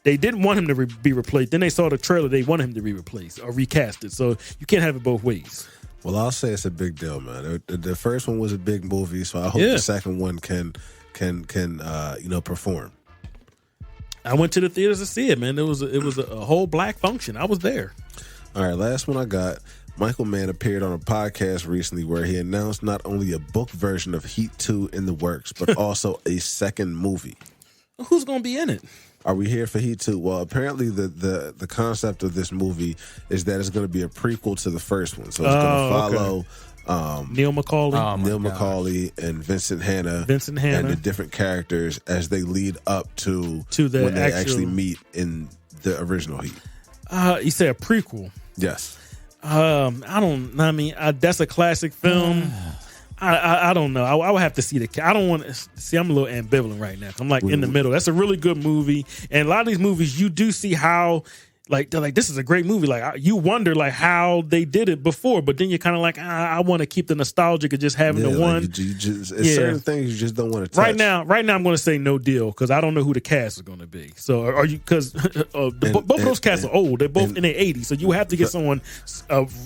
They didn't want him to be replaced. Then they saw the trailer. They wanted him to be replaced or recasted. So you can't have it both ways.
Well, I'll say it's a big deal, man. The first one was a big movie, so I hope the second one can perform.
I went to the theaters to see it, man. It was a whole black function. I was there.
All right, last one I got. Michael Mann appeared on a podcast recently where he announced not only a book version of Heat 2 in the works, but also a second movie.
Who's going to be in it?
Are we here for Heat 2? Well, apparently the concept of this movie is that it's going to be a prequel to the first one. So it's going to follow
Neil
McCauley and Vincent Hanna and the different characters as they lead up to when they actually meet in the original Heat.
You say a prequel?
Yes.
I mean, that's a classic film. I don't know. I would have to see I don't want to see. I'm a little ambivalent right now. I'm like in the middle. That's a really good movie, and a lot of these movies you do see how Like they're like, this is a great movie. Like you wonder like how they did it before, but then you're kind of like, I want to keep the nostalgic of just having the one.
Certain things you just don't want to touch.
Right now, I'm going to say no deal because I don't know who the cast is going to be. So are you? Because both of those casts are old. They're both in their 80s. So you have to get someone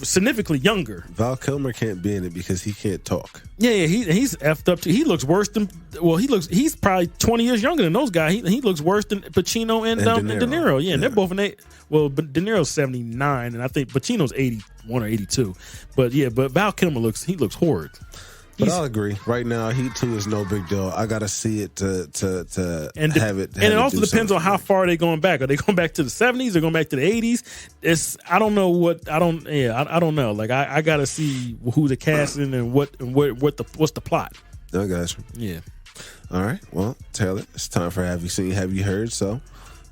significantly younger.
Val Kilmer can't be in it because he can't talk.
Yeah, he's effed up too. He looks worse than. Well, he's probably 20 years younger than those guys. He looks worse than Pacino and De Niro. Yeah, and they're both in eight. Well, but De Niro's 79, and I think Pacino's 81 or 82. But Val Kilmer looks horrid.
But I'll agree. Right now, Heat 2 is no big deal. I gotta see it to have it.
And it also depends on how far they're going back. Are they going back to the 70s or going back to the 80s? I don't know. I don't know. Like I gotta see who the casting and what's the plot.
I got you.
Yeah.
All right. Well, Taylor, it's time for Have You Seen, Have You Heard? So,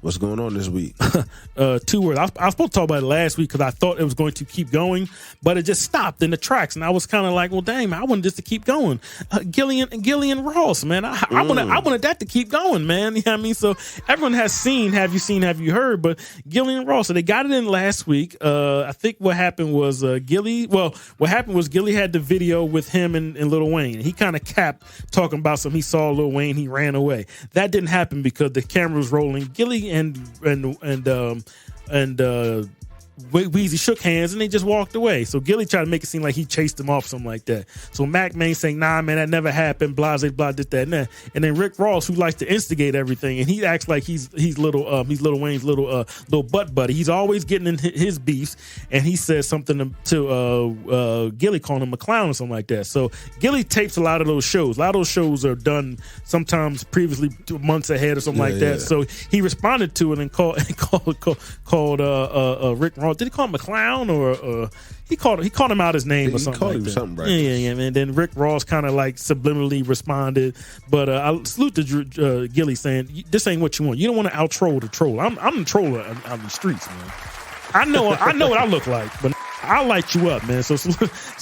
what's going on this week?
2 words. I was supposed to talk about it last week because I thought it was going to keep going, but it just stopped in the tracks, and I was kind of like, "Well, dang, man, I wanted this to keep going." Gillian Ross, man, I wanted that to keep going, man. You know what I mean? So everyone has seen Have You Seen, Have You Heard? But Gillian Ross, so they got it in last week. I think what happened was Gilly had the video with him and Lil Wayne. He kind of capped talking about something. He saw Lil Wayne, he ran away. That didn't happen because the camera was rolling. Gilly and Weezy shook hands and they just walked away. So Gilly tried to make it seem like he chased him off, something like that. So Mac Main saying, "Nah, man, that never happened." Blah, blah, this, that, and that. And then Rick Ross, who likes to instigate everything, and he acts like he's Lil Wayne's little butt buddy. He's always getting in his beefs, and he says something to Gilly, calling him a clown or something like that. So Gilly tapes a lot of those shows. A lot of those shows are done sometimes previously months ahead or something like that. Yeah. So he responded to it and called Rick Ross. Did he call him a clown or he called him out his name or something?
He called him
that.
Something, right?
Yeah. And then Rick Ross kind of like subliminally responded. But I salute to Gilly saying, "This ain't what you want. You don't want to out troll the troll. I'm the troller on the streets, man. I know what I look like, but I'll light you up, man." So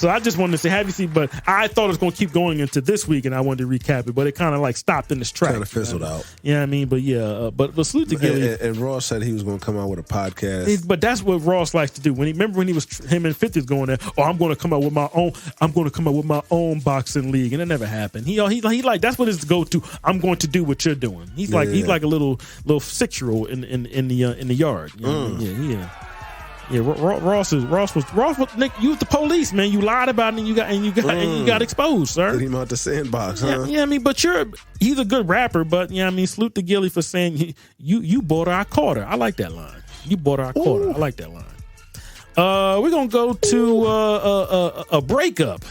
I just wanted to say, have you seen? But I thought it was going to keep going into this week, and I wanted to recap it, but it kind of like stopped in this track.
Kind of fizzled out.
Yeah, you know I mean, but yeah, but salute to Gilly.
And Ross said he was going to come out with a podcast.
But that's what Ross likes to do. Him and 50 was going there. "Oh, I'm going to come out with my own. I'm going to come out with my own boxing league," and it never happened. He like that's what his go to. "I'm going to do what you're doing." He's like a little 6-year-old in the yard. You know what I mean? Yeah. Yeah, Ross was Nick, you was the police, man. You lied about it and you got exposed, sir.
Get him out the sandbox, huh?
Yeah, I mean, but he's a good rapper, but I mean, salute to Gilly for saying you bought her, I caught her. I like that line. You bought her, I caught her. I like that line. We're gonna go to a breakup.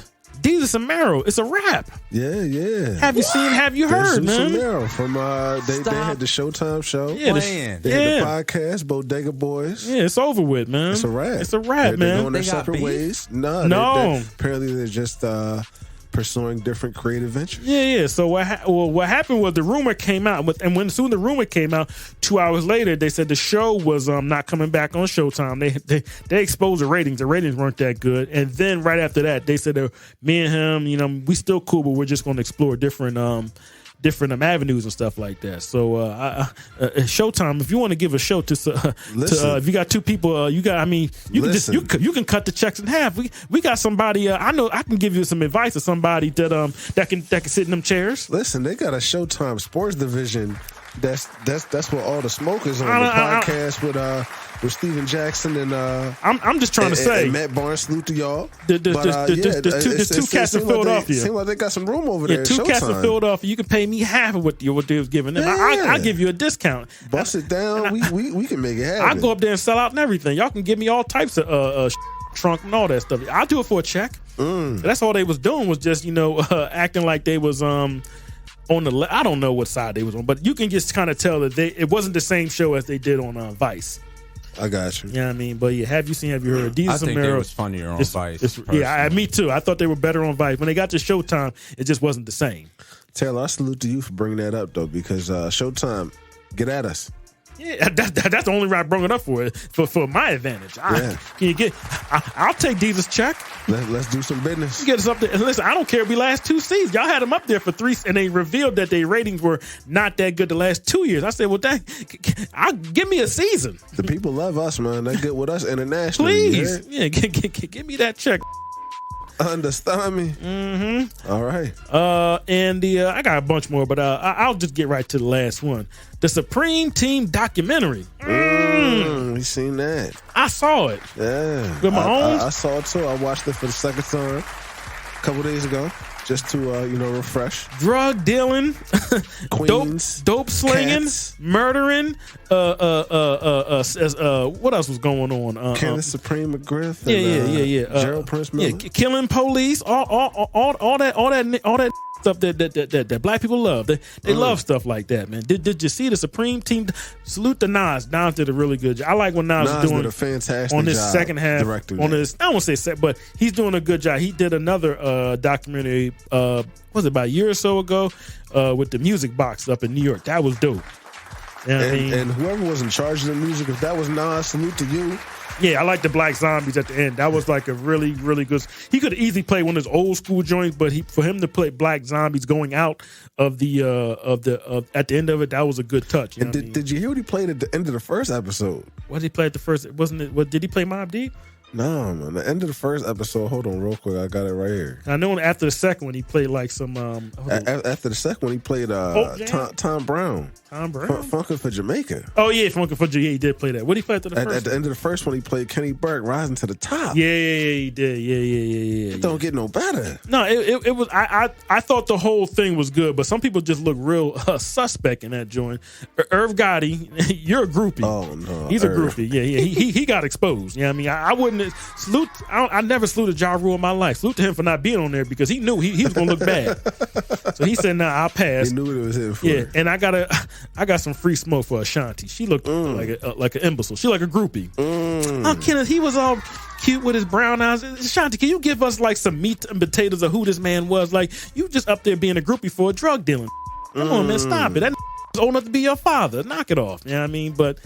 Jesus and Mero, it's a rap.
Yeah.
Have you seen? Have you heard, man?
Mero from they had the Showtime show.
Yeah,
they had the podcast, Bodega Boys.
Yeah, it's over with, man.
It's a wrap.
It's a wrap, man.
They're going their separate ways. No. Apparently, they're just pursuing different creative ventures.
Yeah. So what happened was the rumor came out, and soon the rumor came out, 2 hours later, they said the show was not coming back on Showtime. They exposed the ratings. The ratings weren't that good, and then right after that, they said me and him, we still cool, but we're just going to explore different avenues and stuff like that. So Showtime, if you want to give a show to if you got two people, you can cut the checks in half. We got somebody. I know I can give you some advice to somebody that can sit in them chairs.
Listen, they got a Showtime sports division. That's what all the smoke is on the podcast with Steven Jackson and
I'm just trying to say
and Matt Barnes. Salute to y'all.
There's two cats in Philadelphia.
Seems like they got some room over there.
Two cats in Philadelphia. You can pay me half of what they was giving them. I'll give you a discount.
Bust it down. We can make it happen.
I go up there and sell out and everything. Y'all can give me all types of trunk and all that stuff. I'll do it for a check. That's all they was doing was just acting like they was I don't know what side they was on, but you can just kind of tell that it wasn't the same show as they did on Vice.
I got you.
Yeah, you know what I mean, but yeah, have you heard?
I think it was funnier on Vice.
Me too. I thought they were better on Vice. When they got to Showtime, it just wasn't the same.
Taylor, I salute to you for bringing that up though, because Showtime, get at us.
Yeah, that's the only reason I brought it up for my advantage. I'll take Diesel's check.
Let's do some business.
Get us up there. And listen, I don't care if we last 2 seasons. Y'all had them up there for 3, and they revealed that their ratings were not that good the last 2 years. I said, well, give me a season.
The people love us, man. They get with us internationally.
Please. Yeah, give me that check.
Understand me?
Mm-hmm.
All right.
And I got a bunch more, but I'll just get right to the last one. The Supreme Team documentary.
We seen that.
I saw it.
Yeah.
With my own.
I saw it too. I watched it for the second time a couple days ago, just to refresh.
Drug dealing,
Queens,
dope slinging,
cats.
Murdering. What else was going on?
Kenneth Supreme McGriff.
Yeah.
Gerald Prince Miller.
Yeah, killing police. All that stuff that black people love. They love stuff like that, man. Did you see the Supreme Team? Salute to Nas. Nas did a really good job. I like what Nas is doing
did a fantastic
on this
job
second half.
directing
on
that.
this, I won't say set, but he's doing a good job. He did another documentary. Was it about a year or so ago? With the Music Box up in New York. That was dope. You know what I mean?
And whoever was in charge of the music, if that was Nas, salute to you.
Yeah, I like the Black Zombies at the end. That was like a really, really good. He could easily play one of his old school joints, but for him to play Black Zombies going out of the at the end of it, that was a good touch.
And did you hear what he played at the end of the first episode?
What did he play at the first? Wasn't it? What did he play? Mobb Deep?
No, man. The end of the first episode. Hold on, real quick. I got it right here.
I know after the second one, he played like some.
After the second one, he played Tom Brown.
Tom Brown.
Funkin' for Jamaica.
Oh yeah, Funkin' for Jamaica. Yeah, he did play that. What did he play after the first?
At the end of the first one, he played Kenny Burke, Rising to the Top.
Yeah, he did. Yeah.
It don't get no better.
No, it was. I thought the whole thing was good, but some people just look real suspect in that joint. Irv Gotti, you're a groupie.
Oh no,
he's a groupie. Yeah. He got exposed. You know what I mean? I wouldn't salute. I never saluted Ja Rule in my life. Salute to him for not being on there because he knew he was gonna look bad. So he said, "Nah, I'll pass."
He knew what it was in for.
Yeah, and I got some free smoke for Ashanti. She looked like an imbecile. She like a groupie. Oh, Kenneth, he was all cute with his brown eyes. Ashanti, can you give us like some meat and potatoes of who this man was? Like, you just up there being a groupie for a drug dealing. Come on, man, stop it. That is old enough to be your father. Knock it off. You know what I mean? But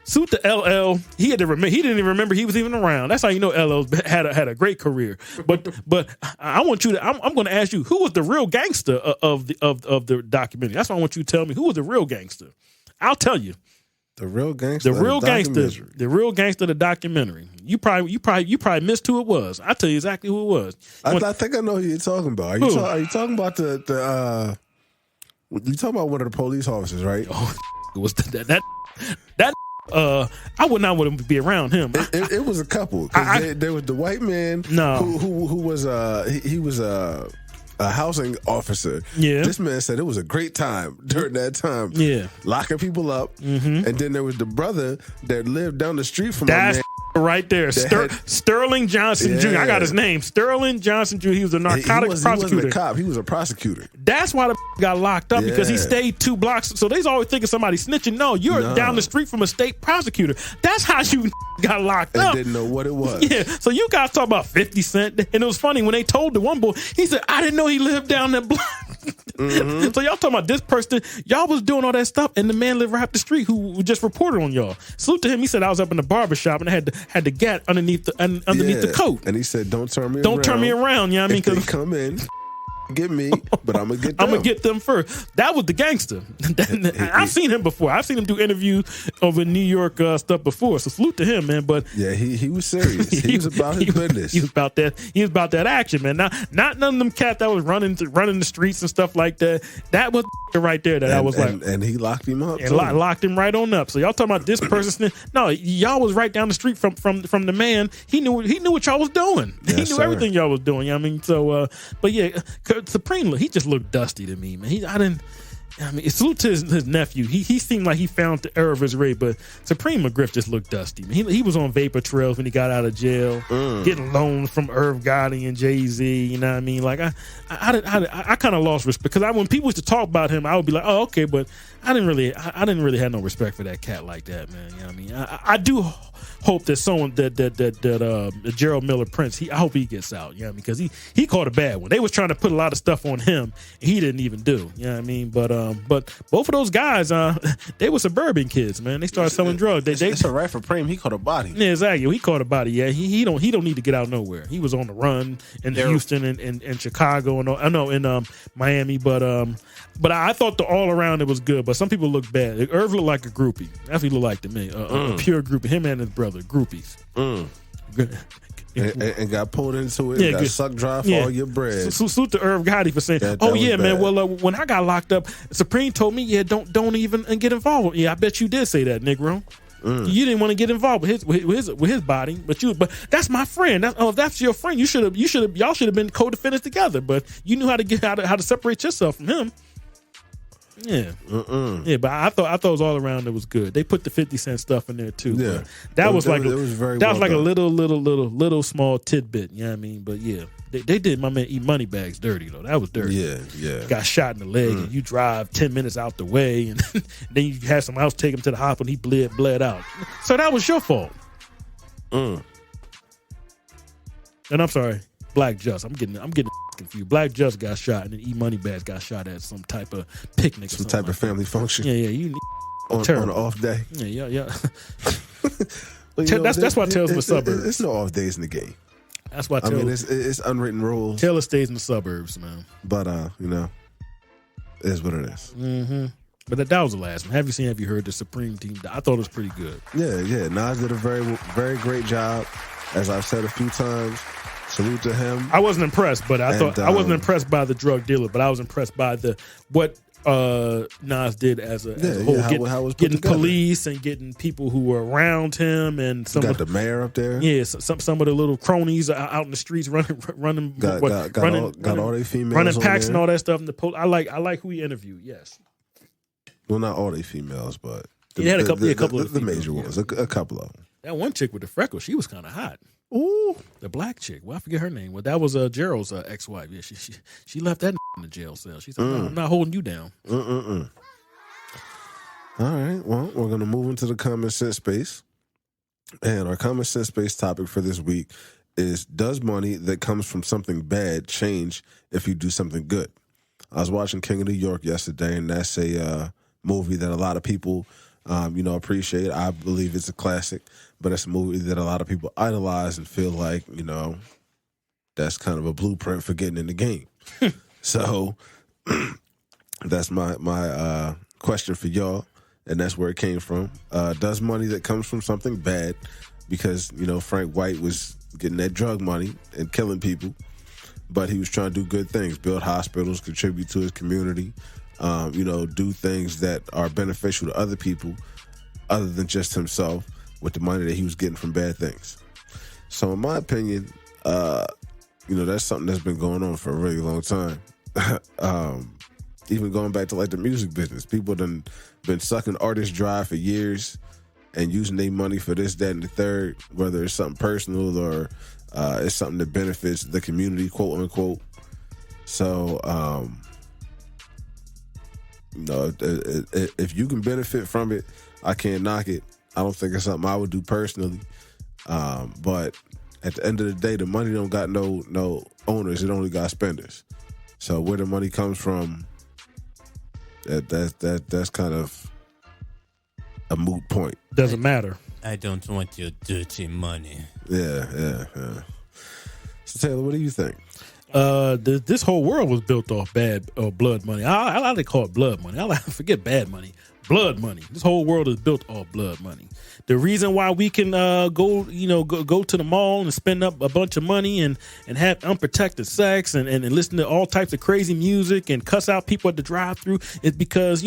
suit to LL. He didn't even remember he was even around. That's how you know LL had a great career. But I want you to. I'm going to ask you, who was the real gangster of the documentary? That's what I want you to tell me. Who was the real gangster? I'll tell you.
The real gangster.
The real gangster of the documentary. You probably missed who it was. I'll tell you exactly who it was.
I think I know who you're talking about. Are you talking about the you talking about one of the police officers, right?
Oh, it was that I would not want to be around him.
It was a couple. There was the white man who was he was a housing officer. Yeah. This man said it was a great time during that time. Yeah. Locking people up. Mm-hmm. And then there was the brother that lived down the street from my man.
Right there. Sterling Johnson Jr. I got his name. Sterling Johnson Jr. He was a narcotics prosecutor.
He wasn't a cop. He was a prosecutor.
That's why the got locked up because he stayed 2 blocks. So they's always thinking somebody snitching. No, you're down the street from a state prosecutor. That's how you got locked up.
Didn't know what it was.
Yeah. So you guys talk about 50 Cent. And it was funny when they told the one boy, he said, I didn't know he lived down that block. Mm-hmm. So y'all talking about this person, y'all was doing all that stuff, and the man lived right up the street who just reported on y'all. Salute to him. He said I was up in the barbershop and I had the gat underneath the coat.
And he said, Don't turn me
around. You know what I mean?
If they come in, get me, but I'm gonna get them.
I'm gonna get them first. That was the gangster. I've seen him before. I've seen him do interviews over New York stuff before. So salute to him, man. But
yeah, he was serious. He was about his business.
He was about that. He was about that action, man. Not none of them cats that was running the streets and stuff like that. That was right there. I was like,
and he locked him up.
And locked him right on up. So y'all talking about this person? No, y'all was right down the street from the man. He knew what y'all was doing.
Yes,
he knew everything y'all was doing. You know what I mean? So, but yeah. Supreme, he just looked dusty to me, man. Salute to his nephew. He seemed like he found the error of his way, but Supreme McGriff just looked dusty. Man. He was on vapor trails when he got out of jail, getting loans from Irv Gotti and Jay-Z. You know what I mean? Like I kind of lost respect because when people used to talk about him, I would be like, oh, okay, but I didn't really have no respect for that cat like that, man. You know what I mean? I do hope that someone that Gerald Miller Prince, I hope he gets out. You know what I mean? Because he caught a bad one. They was trying to put a lot of stuff on him, and he didn't even do. You know what I mean? But But both of those guys, they were suburban kids, man. They started selling drugs.
It's a right for Preem. He caught a body.
Yeah, exactly. He caught a body. Yeah, he don't need to get out nowhere. He was on the run in Houston and Chicago and I know in Miami. But I thought the all around it was good. But some people look bad. Irv looked like a groupie. That's what he looked like to me. A pure groupie. Him and his brother, groupies.
And got pulled into it. Got sucked dry for all your bread.
Salute to Irv Gotti for saying,
that
man.
bad.
Well, when I got locked up, Supreme told me, don't even get involved. Yeah, I bet you did say that, Negro. You didn't want to get involved with his body, but that's my friend. If that's your friend, y'all should have been co-defendants together. But you knew how to separate yourself from him. Yeah, but I thought it was all around. It was good. They put the 50 Cent stuff in there too.
Yeah,
that was like
a
little small tidbit. You know what I mean? But yeah, they did my man eat money bags dirty though. That was dirty.
Yeah.
Got shot in the leg, and you drive 10 minutes out the way, and then you have someone else take him to the hospital. And he bled out. So that was your fault. And I'm sorry, Black Just. I'm getting confused. Black Just got shot, and then E Moneybags got shot at some type of picnic,
some type of family function.
Yeah. You
on an off day.
Yeah.
Well,
that's why Taylor's in the suburbs.
It's no off days in the game.
That's why
it's unwritten rules.
Taylor stays in the suburbs, man.
But it is what it is.
Mm-hmm. But that was the last one. Have you heard the Supreme team? I thought it was pretty good.
Yeah. Nas did a very, very great job. As I've said a few times, salute to him.
I wasn't impressed, but I wasn't impressed by the drug dealer, but I was impressed by what Nas did as a whole, getting police and getting people who were around him, and some
got the mayor up there.
Yeah, some of the little cronies out in the streets running,
got all their females
running packs
and
all that stuff. And I like who he interviewed. Yes,
well, not all their females, but
he had a couple of
the major ones, a couple of them.
That one chick with the freckles, she was kind of hot.
Ooh,
the black chick. Well, I forget her name. Well, that was Gerald's ex-wife. Yeah, she left that in the jail cell. She said, "No, I'm not holding you down."
All right. Well, we're gonna move into the common sense space, and our common sense space topic for this week is: does money that comes from something bad change if you do something good? I was watching King of New York yesterday, and that's a movie that a lot of people, appreciate. I believe it's a classic. But it's a movie that a lot of people idolize and feel like, that's kind of a blueprint for getting in the game. So that's my question for y'all, and that's where it came from. Does money that comes from something bad, because, Frank White was getting that drug money and killing people, but he was trying to do good things, build hospitals, contribute to his community, do things that are beneficial to other people other than just himself, with the money that he was getting from bad things. So in my opinion, that's something that's been going on for a really long time. Even going back to like the music business, people done been sucking artists dry for years and using their money for this, that, and the third, whether it's something personal or it's something that benefits the community, quote unquote. So, if you can benefit from it, I can't knock it. I don't think it's something I would do personally. But at the end of the day, the money don't got no owners. It only got spenders. So where the money comes from, that's kind of a moot point.
Doesn't matter.
I don't want your dirty money.
Yeah. So Taylor, what do you think?
This whole world was built off bad blood money. I like to call it blood money. I like to forget bad money. Blood money. This whole world is built off blood money. The reason why we can go to the mall and spend up a bunch of money and have unprotected sex and listen to all types of crazy music and cuss out people at the drive-thru is because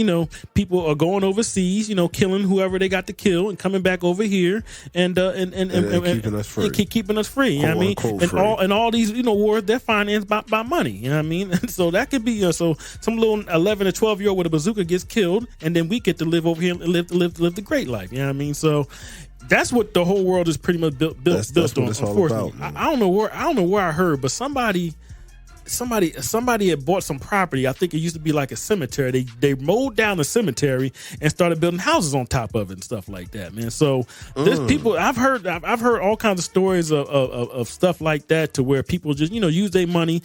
people are going overseas, killing whoever they got to kill and coming back over here and
keeping us free.
Keeping us free. You know what I mean? And all these wars, they're financed by money. You know what I mean? And so that could be so some little 11 or 12-year-old with a bazooka gets killed, and then we get to live over here and live the great life. You know what I mean? So that's what the whole world is pretty much built
that's
on.
What it's all
unfortunately,
about,
I don't know where I heard, but somebody somebody had bought some property. I think it used to be like a cemetery. They mowed down the cemetery and started building houses on top of it and stuff like that, man. So there's people I've heard all kinds of stories of stuff like that, to where people just use their money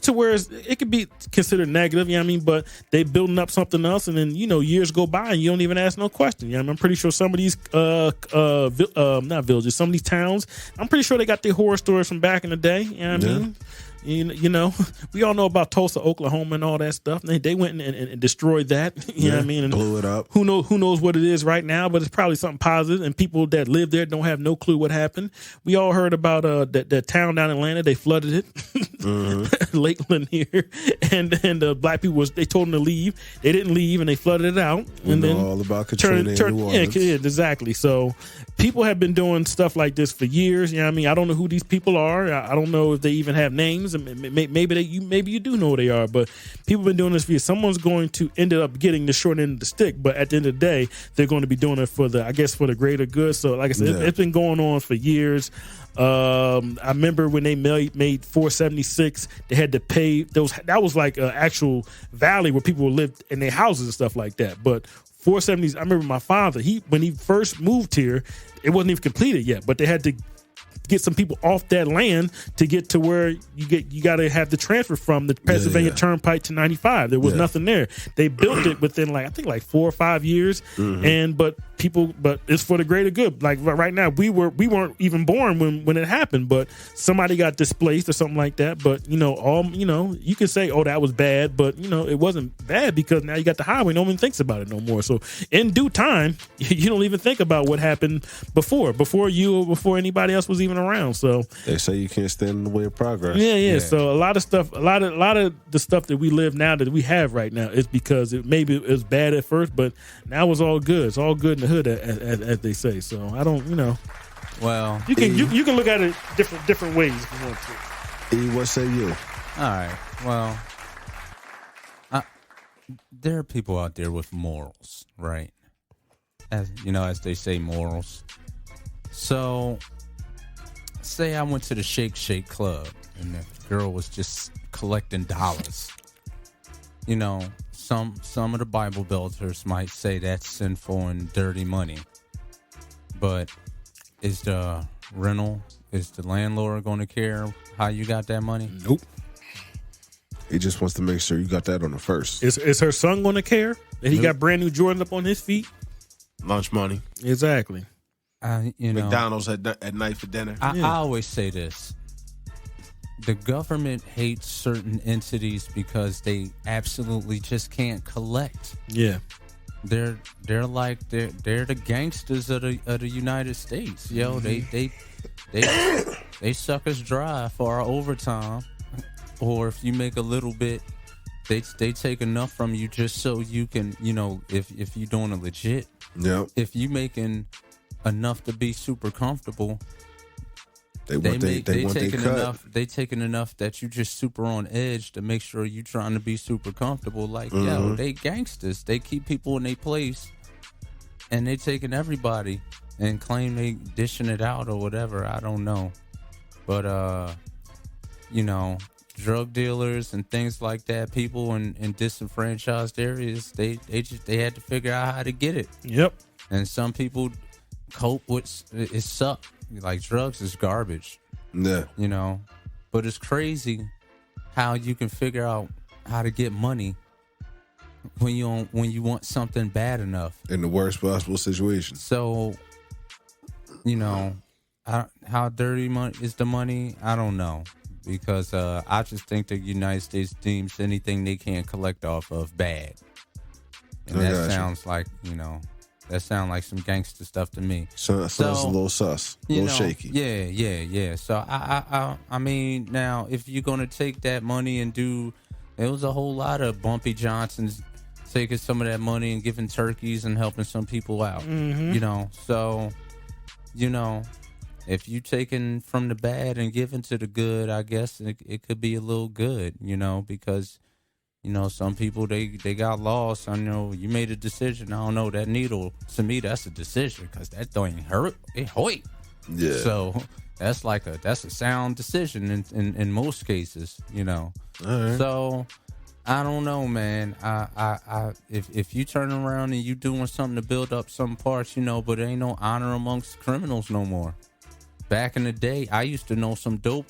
to where it could be considered negative, you know what I mean? But they building up something else, and then years go by and you don't even ask no question. You know what I mean? I'm pretty sure some of these not villages, some of these towns, I'm pretty sure they got their horror stories from back in the day. You know what I mean? We all know about Tulsa, Oklahoma, and all that stuff. They went and destroyed that. You know what I mean? And
blew it up.
Who knows what it is right now? But it's probably something positive. And people that live there don't have no clue what happened. We all heard about that town down in Atlanta. They flooded it, Lakeland here, and the black people they told them to leave. They didn't leave, and they flooded it out.
We
and
know
then
all about Katrina in New Orleans.
Yeah, exactly. So people have been doing stuff like this for years. You know what I mean? I don't know who these people are. I don't know if they even have names. Maybe you do know who they are, but people have been doing this for years. Someone's going to end up getting the short end of the stick, but at the end of the day, they're going to be doing it for the greater good. So, like I said, it's been going on for years. I remember when they made 476, they had to pay those. That was like an actual valley where people lived in their houses and stuff like that. But 470s, I remember my father. When he first moved here, it wasn't even completed yet, but they had to get some people off that land to get to where you got to have the transfer from the Pennsylvania Turnpike to 95. There was nothing there. They built it within I think 4 or 5 years, but it's for the greater good. Like right now, we weren't even born when it happened, but somebody got displaced or something like that. But you can say, oh, that was bad, but it wasn't bad because now you got the highway. No one thinks about it no more. So in due time, you don't even think about what happened before you or before anybody else was even around. So
they say you can't stand in the way of progress.
Yeah. So a lot of stuff, a lot of the stuff that we live now, that we have right now, is because maybe it was bad at first, but now it's all good. It's all good in the hood, as they say. So I don't,
Well,
you can look at it different ways if you want to.
E, what say you?
All right. Well, there are people out there with morals, right? As they say, morals. So, say I went to the Shake Shake Club and the girl was just collecting dollars. Some of the Bible belters might say that's sinful and dirty money. But is the landlord going to care how you got that money?
Nope.
He just wants to make sure you got that on the first.
Is her son going to care that he got brand new Jordans up on his feet?
Lunch money.
Exactly.
McDonald's at night for dinner.
I always say this. The government hates certain entities because they absolutely just can't collect.
Yeah.
They're the gangsters of the United States. Yo, they suck us dry for our overtime. Or if you make a little bit, they take enough from you just so you can, if you're doing a legit.
Yep.
If you making enough to be super comfortable,
they
taking enough that you just super on edge to make sure you trying to be super comfortable. Like, yo, they gangsters. They keep people in their place, and they taking everybody and claim they dishing it out or whatever. I don't know, but drug dealers and things like that, people in disenfranchised areas, they had to figure out how to get it.
Yep.
And some people cope with it. Suck. Like, drugs is garbage.
Yeah.
But it's crazy how you can figure out how to get money when you want something bad enough.
In the worst possible situation.
So, how dirty is the money? I don't know. Because I just think the United States deems anything they can't collect off of bad. And that sounds like, that sounds like some gangster stuff to me.
So it's a little sus, a little shaky.
Yeah. So I mean, now if you're gonna take that money and there was a whole lot of Bumpy Johnsons taking some of that money and giving turkeys and helping some people out. So if you taking from the bad and giving to the good, I guess it could be a little good, because. Some people, they got lost. I know you made a decision. I don't know, that needle, to me, that's a decision because that thing hurt. It hurt.
Yeah.
So that's a sound decision in most cases, you know.
All right.
So I don't know, man. If you turn around and you doing something to build up some parts, you know, but ain't no honor amongst criminals no more. Back in the day, I used to know some dope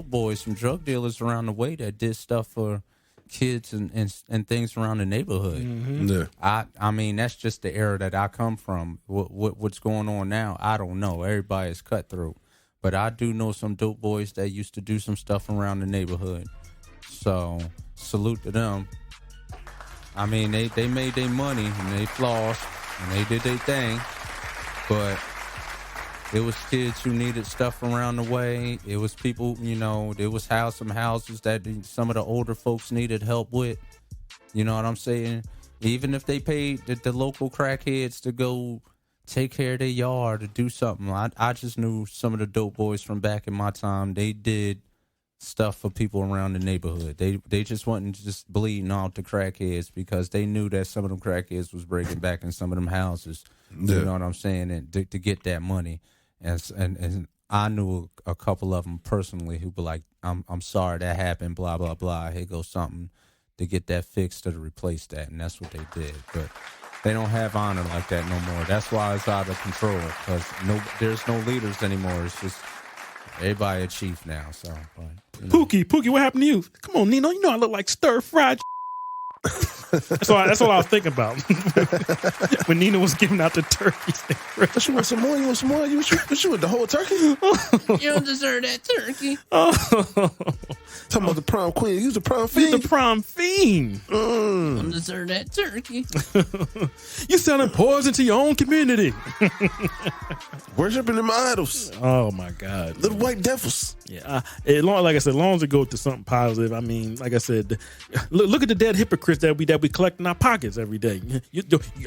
boys, some drug dealers around the way that did stuff for kids and things around the neighborhood.
Mm-hmm.
Yeah.
I mean, that's just the era that I come from. What's going on now, I don't know. Everybody is cutthroat. But I do know some dope boys that used to do some stuff around the neighborhood. So, salute to them. I mean, they made their money and they flossed and they did their thing. But it was kids who needed stuff around the way. It was people, you know, there was some houses that some of the older folks needed help with. You know what I'm saying? Even if they paid the local crackheads to go take care of their yard or do something. I just knew some of the dope boys from back in my time. They did stuff for people around the neighborhood. They just wasn't just bleeding out the crackheads because they knew that some of them crackheads was breaking back in some of them houses.
Yeah.
You know what I'm saying? And to get that money. And I knew a couple of them personally who were like, I'm sorry that happened, blah, blah, blah. Here goes something to get that fixed or to replace that. And that's what they did. But they don't have honor like that no more. That's why it's out of control because there's no leaders anymore. It's just everybody a chief now. So, but, you know.
Pookie, what happened to you? Come on, Nino. You know I look like stir fried. That's all I was thinking about when Nina was giving out the turkeys.
You want some more? You want some more? You with the whole turkey?
You don't deserve that turkey.
Talking about the prom queen. You the prom fiend?
He's the prom fiend.
You don't deserve that turkey.
You selling poison to your own community.
Worshiping them idols.
Oh my God.
Little white devils.
Yeah, like I said, as long as it goes to something positive. I mean, like I said, look at the dead hypocrites that we collect in our pockets every day.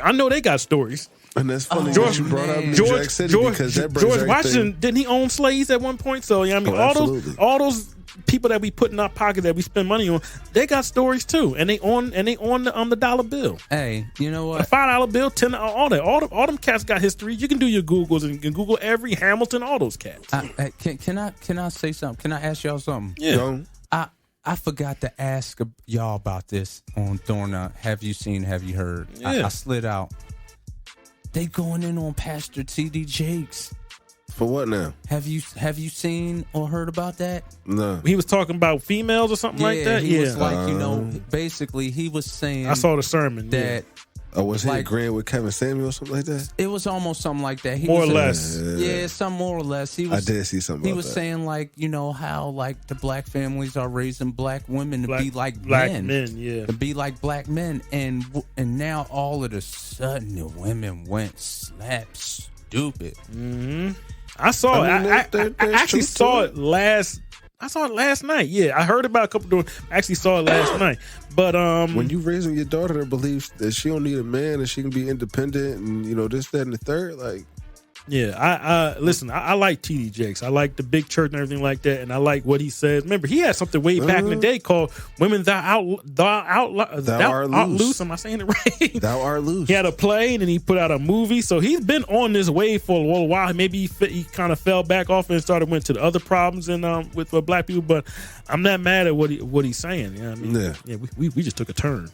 I know they got stories.
And that's funny
George-
that you brought up New
George,
Jack City
George,
because that brings
George
everything.
Washington, didn't he own slaves at one point? So yeah, I mean,
absolutely.
all those people that we put in our pocket that we spend money on, they got stories too, and they on the dollar bill.
Hey, you know
A
what?
$5 bill, $10, all that, all them cats got histories. You can do your Googles and you can Google every Hamilton, all those cats.
Can I say something? Can I ask y'all something?
Yeah.
Young,
I forgot to ask y'all about this during Have You Seen, Have You Heard?
Yeah.
I slid out. They going in on Pastor T.D. Jakes.
for what now?
Have you seen or heard about that?
No.
He was talking about females or something like that.
He
Yeah,
was like, you know, basically he was saying
I saw the sermon.
that
Oh, was he
like-
agreeing with Kevin Samuel or something like that?
it was almost something like that. He
More or
was
less.
Yeah, some more or less. He was,
I did see something
He
about
was
that.
saying like, you know, how like the black families are raising black women to be like
black
men.
yeah.
To be like black men, and now all of a sudden the women went slap stupid.
I saw
I mean,
it. I
there's
actually
truth to
saw
it.
it last. I saw it last night. Yeah, I heard about a couple doing. I actually saw it last night. But
When you raising your daughter to believe that she don't need a man and she can be independent and you know this, that, and the third, like
yeah, I listen. I like T.D. Jakes. I like the big church and everything like that, and I like what he says. Remember, he had something way back in the day called "Women Thou Art Loose." Am I saying it right?
thou art loose.
He had a play and then he put out a movie. So he's been on this wave for a little while. Maybe he kind of fell back off and went to the other problems and with black people. But I'm not mad at what he's saying. You know what I mean?
Yeah.
We just took a turn.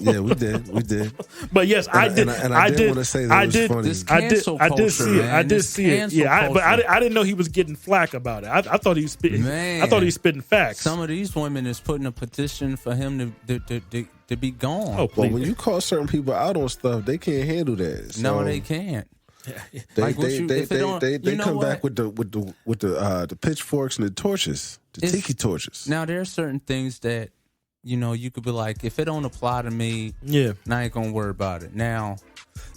Yeah, we did.
But yes, I did.
And I did want to say that it was funny.
This
I did
cancel
see
culture,
it.
man.
I did
This
see it.
cancel
Yeah, but
culture.
I didn't know he was getting flack about it. I thought he was spitting.
Man.
I thought he was spitting facts.
Some of these women is putting a petition for him to be gone.
Oh,
Well,
please.
when you call certain people out on stuff, they can't handle that. So
No, they can't.
They
Like, what you- if it don't-
they
you know
come
what?
back with the pitchforks and the torches, the
It's-
tiki torches.
Now there are certain things that you know you could be like, if it don't apply to me,
Yeah.
I ain't gonna worry about it. Now,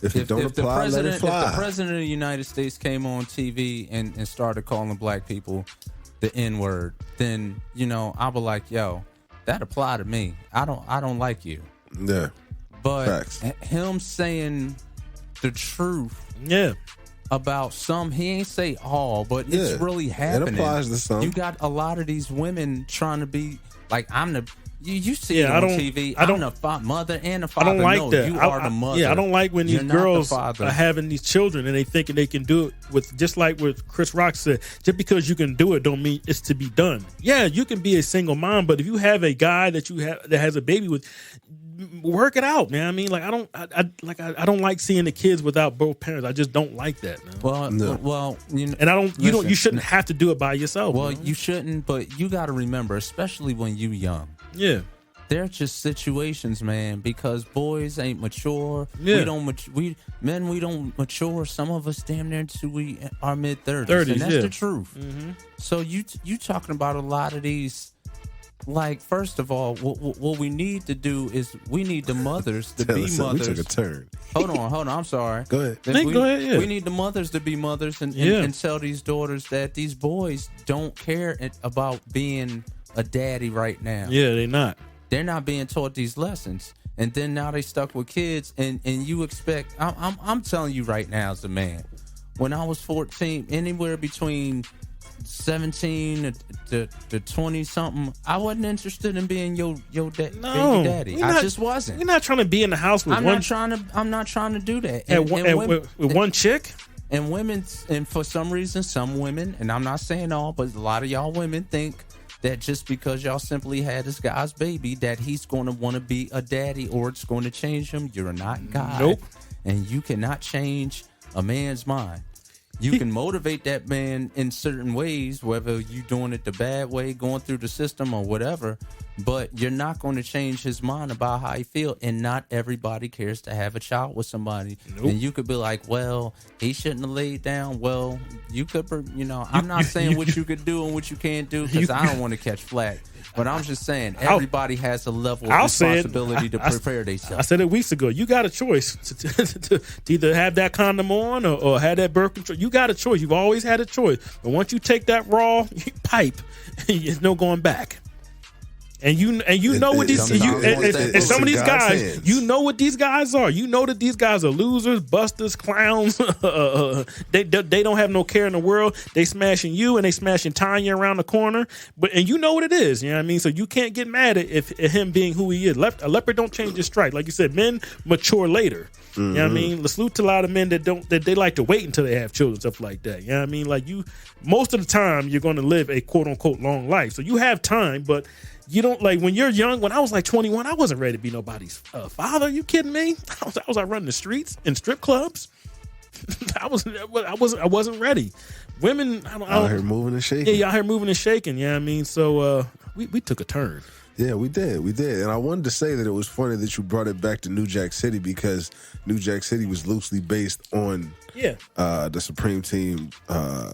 If it don't
the
apply, let it
president, if
fly.
the president of the United States came on TV and started calling black people the N word, then you know I'll be like, yo, that apply to me. I don't like you.
Yeah,
But
Facts.
him saying the truth
Yeah.
about some, he ain't say all, but
Yeah,
it's really
it
happening.
applies to some.
You got a lot of these women trying to be like, I'm the You see it on TV. I'm the mother and the father.
I don't like
no,
that.
You are the mother.
Yeah, I don't like when these
You're
girls
not the
are having these children and they thinking they can do it with, just like what Chris Rock said, just because you can do it don't mean it's to be done. Yeah, you can be a single mom, but if you have a guy that that has a baby with, work it out, man. I mean, like I don't like seeing the kids without both parents. I just don't like that, man.
Well, you know,
and you shouldn't have to do it by yourself.
Well,
man.
you shouldn't, but you got to remember, especially when you young.
Yeah.
They're just situations, man, because boys ain't mature.
Yeah.
We don't mature. Some of us damn near into our mid-30s.
30s,
and that's
yeah.
the truth.
Mm-hmm.
So you talking about a lot of these, like, first of all, what we need to do is we need the mothers to be mothers.
We took a turn.
Hold on, I'm sorry.
Go ahead.
Go ahead, yeah.
We need the mothers to be mothers and tell these daughters that these boys don't care about being a daddy right now.
Yeah, they're not.
They're not being taught these lessons, and then now they stuck with kids, and you expect. I'm telling you right now, as a man, when I was 14, anywhere between 17 to 20 something, I wasn't interested in being your baby daddy. I just wasn't.
You're not trying to be in the house with
I'm not trying to do that.
With one chick.
And women, and for some reason, some women, and I'm not saying all, but a lot of y'all women think that just because y'all simply had this guy's baby, that he's going to want to be a daddy or it's going to change him. You're not God.
Nope.
And you cannot change a man's mind. You can motivate that man in certain ways, whether you're doing it the bad way, going through the system or whatever, but you're not going to change his mind about how he feels. And not everybody cares to have a child with somebody. Nope. And you could be like, well, he shouldn't have laid down. Well, you could, I'm not saying what you could do and what you can't do, because I don't want to catch flack. But I'm just saying, everybody has a level of responsibility to prepare themselves.
I said it weeks ago. You got a choice to either have that condom on or have that birth control. You got a choice. You've always had a choice. But once you take that raw pipe, there's no going back. And you know what these and some of these guys, you know what these guys are. You know that these guys are losers, busters, clowns. They don't have no care in the world. They smashing you and they smashing Tanya around the corner. And you know what it is. You know what I mean? So you can't get mad at him being who he is. A leopard don't change his strike. Like you said, men mature later. Mm-hmm. You know what I mean? Salute to a lot of men that they like to wait until they have children, stuff like that. You know what I mean? Like most of the time you're going to live a quote unquote long life. So you have time, but you don't, like, when you're young. When I was like 21, I wasn't ready to be nobody's father. Are you kidding me? I was out running the streets in strip clubs. I wasn't ready. Women,
out here moving and shaking.
Yeah, out here moving and shaking. Yeah, I mean, so we took a turn.
Yeah, we did, and I wanted to say that it was funny that you brought it back to New Jack City, because New Jack City was loosely based on the Supreme Team.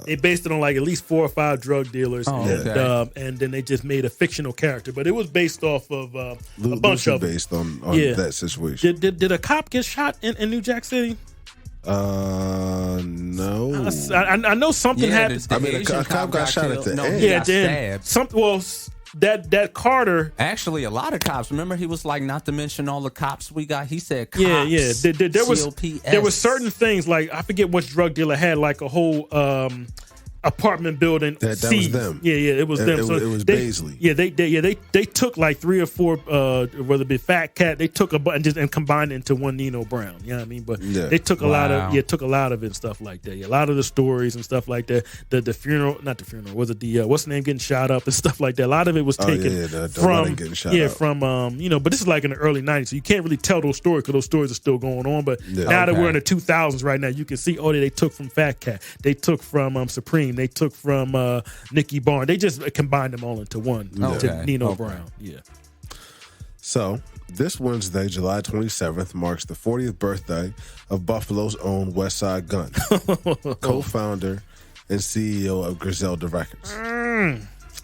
They based it on like at least 4 or 5 drug dealers, and then they just made a fictional character, but it was based off of a bunch of
based on that situation.
Did a cop get shot in New Jack City?
No.
I know something happened.
I mean, a cop got shot at the end.
He got stabbed.
That Carter.
Actually, a lot of cops. Remember, he was like, not to mention all the cops we got. He said cops.
Yeah. There was
COPS.
certain things, like, I forget which drug dealer had like a whole apartment building.
That was them.
Yeah, it was them.
It was Baisley.
Yeah, they took like 3 or 4, whether it be Fat Cat, they took and combined it into one Nino Brown. You know what I mean? But they took a lot of it and stuff like that. Yeah, a lot of the stories and stuff like that. The funeral, not the funeral, was it the what's the name getting shot up and stuff like that. A lot of it was taken from getting shot up. But this is like in the early 90s, so you can't really tell those stories because those stories are still going on. But now that we're in the 2000s right now, you can see they took from Fat Cat, they took from Supreme, they took from Nicky Barnes. They just combined them all into one. To Nino Brown. Yeah.
So this Wednesday, July 27th, marks the 40th birthday of Buffalo's own Westside Gunn, co-founder and CEO of Griselda Records.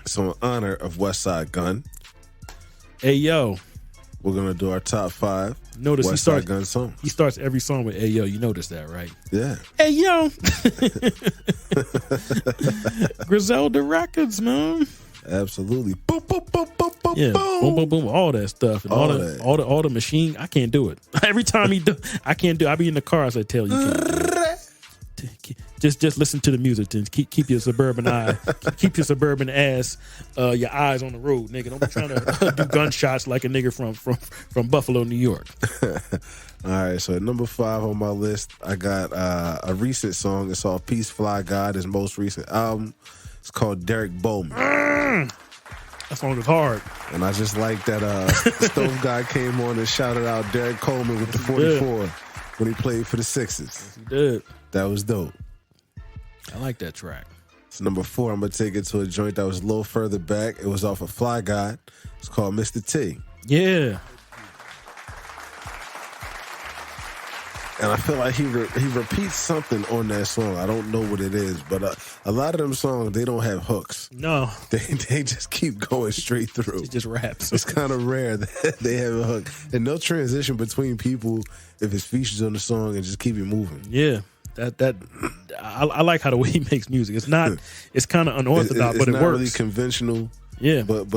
So in honor of Westside Gunn,
hey yo,
we're gonna do our top 5
Notice
Westside Gunn songs.
He starts every song with "Hey yo." You notice that, right?
Yeah.
Hey yo, Griselda Records, man.
Absolutely. Boom, boom, boom, boom, boom,
yeah,
boom,
boom, boom, all that stuff, and all the machine. I can't do it. Every time he do, I can't do. I be in the car. I say, "Tell you can't." just listen to the music and keep your suburban keep your suburban ass, your eyes on the road, nigga. Don't be trying to do gunshots like a nigga from Buffalo, New York.
All right, so at number 5 on my list, I got a recent song. It's called Peace Fly God, his most recent album. It's called Derek Bowman.
That song is hard.
And I just like that Stove Guy came on and shouted out Derek Coleman with the 44 when he played for the Sixers.
Yes, he did.
That was dope.
I like that track.
So number 4, I'm going to take it to a joint that was a little further back. It was off of Fly God. It's called Mr. T.
Yeah.
And I feel like he repeats something on that song. I don't know what it is, but a lot of them songs, they don't have hooks.
No.
They just keep going straight through.
It just raps.
It's kind of rare that they have a hook. And no transition between people if it's features on the song and just keep it moving.
Yeah. I like how the way he makes music. It's not. It's kind of unorthodox, but it
not
works.
Really conventional.
Yeah,
but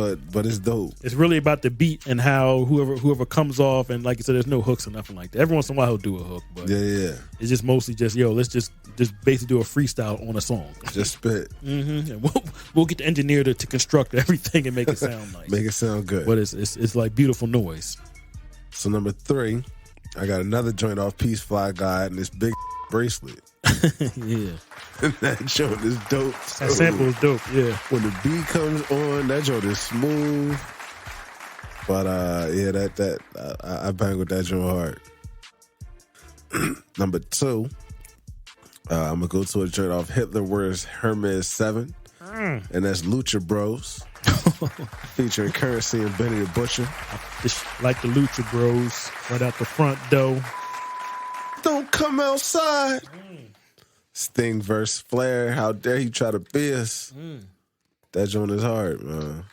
it's dope.
It's really about the beat and how whoever comes off, and like you said, there's no hooks or nothing like that. Every once in a while he'll do a hook, but
yeah,
it's just mostly just let's just basically do a freestyle on a song.
Just spit.
Mm-hmm. And we'll get the engineer to construct everything and make it sound nice.
Make it sound good.
But it's like beautiful noise.
So number 3, I got another joint off Peace Fly God and this big bracelet.
Yeah.
That joint is dope.
That sample is dope, yeah.
When the beat comes on, that joint is smooth. But I bang with that joint hard. Number 2, I'm gonna go to a joint off Hitler Wears Hermes 7. And that's Lucha Bros. Featuring Currency and Benny the Butcher.
Just like the Lucha Bros, right out the front door.
Don't come outside. Sting versus Flair. How dare he try to be us? That joint is hard, man.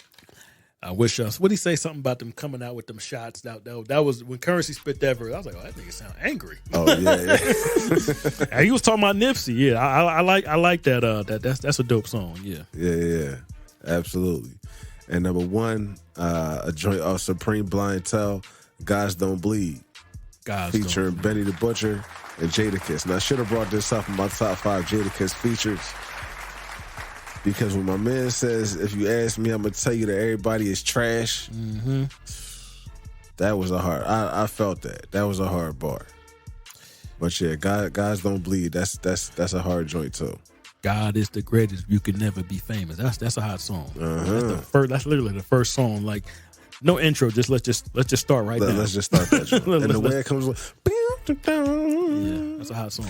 I wish us. What did he say? Something about them coming out with them shots. That was when Currency spit that verse. I was like, oh, that nigga sound angry.
Oh yeah.
And he was talking about Nipsey. Yeah, I like that. That's a dope song. Yeah.
Yeah. Absolutely. And number 1, a joint off Supreme Blientele, Guys Don't Bleed. Featuring Benny the Butcher and Jadakiss. Now, I should have brought this up in my top 5 Jadakiss features. Because when my man says, if you ask me, I'm going to tell you that everybody is trash. Mm-hmm. That was a hard, I felt that. That was a hard bar. But yeah, Guys Don't Bleed. That's a hard joint too.
God is the greatest. You can never be famous. That's a hot song.
Uh-huh.
That's literally the first song. Like, no intro. Let's just start right now.
Let's just start that joint. And the way it comes,
yeah, that's a hot song.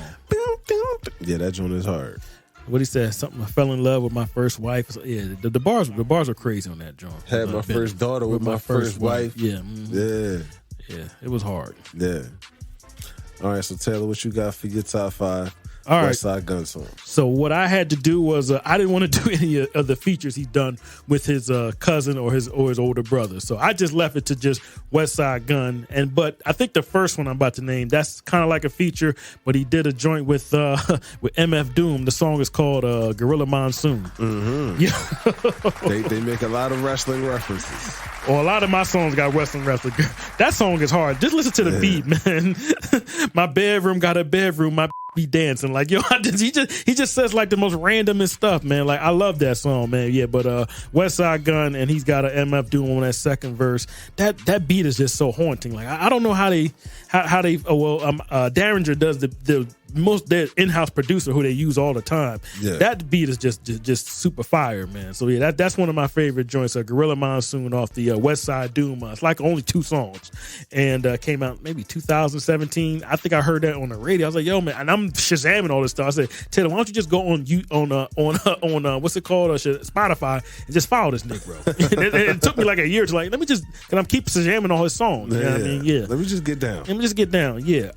Yeah, that joint is hard.
What he said, something I fell in love with my first wife. Yeah, the bars are crazy on that joint.
Had my first daughter with my first wife.
Yeah, mm-hmm. Yeah. It was hard.
Yeah. All right, so Taylor, what you got for your top 5?
All right.
Westside Gunn songs.
So what I had to do was I didn't want to do any of the features he's done with his cousin or his older brother. So I just left it to just Westside Gunn. But I think the first one I'm about to name, that's kind of like a feature, but he did a joint with MF Doom. The song is called Gorilla Monsoon.
Mm-hmm.
Yeah.
they make a lot of wrestling references.
Well, a lot of my songs got wrestling. That song is hard. Just listen to the beat, man. My bedroom got a bedroom. My be dancing like he just says like the most randomest stuff, man. Like I love that song, man. Yeah, but Westside Gunn, and he's got an MF Doom on that second verse. That beat is just so haunting. Like I don't know how Derringer does the most their in-house producer who they use all the time.
Yeah.
That beat is just super fire, man. So yeah, that's one of my favorite joints. Gorilla Monsoon off the Westside Doom. It's like only 2 songs, and came out maybe 2017. I think I heard that on the radio. I was like, yo, man, and I'm Shazamming all this stuff. I said, Taylor, why don't you just go on what's it called, Spotify, and just follow this nigga, bro. and it took me like a year to let me just, cause I'm keep Shazamming all his songs. You know what I mean? Yeah.
Let me just get down.
Yeah.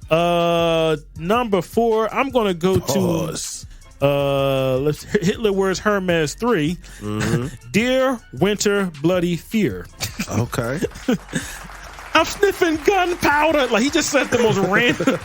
Number 4, I'm gonna go to Hitler Wears Hermes 3.
Mm-hmm.
Dear Winter Bloody Fear.
Okay.
I'm sniffing gunpowder. Like he just says the most random.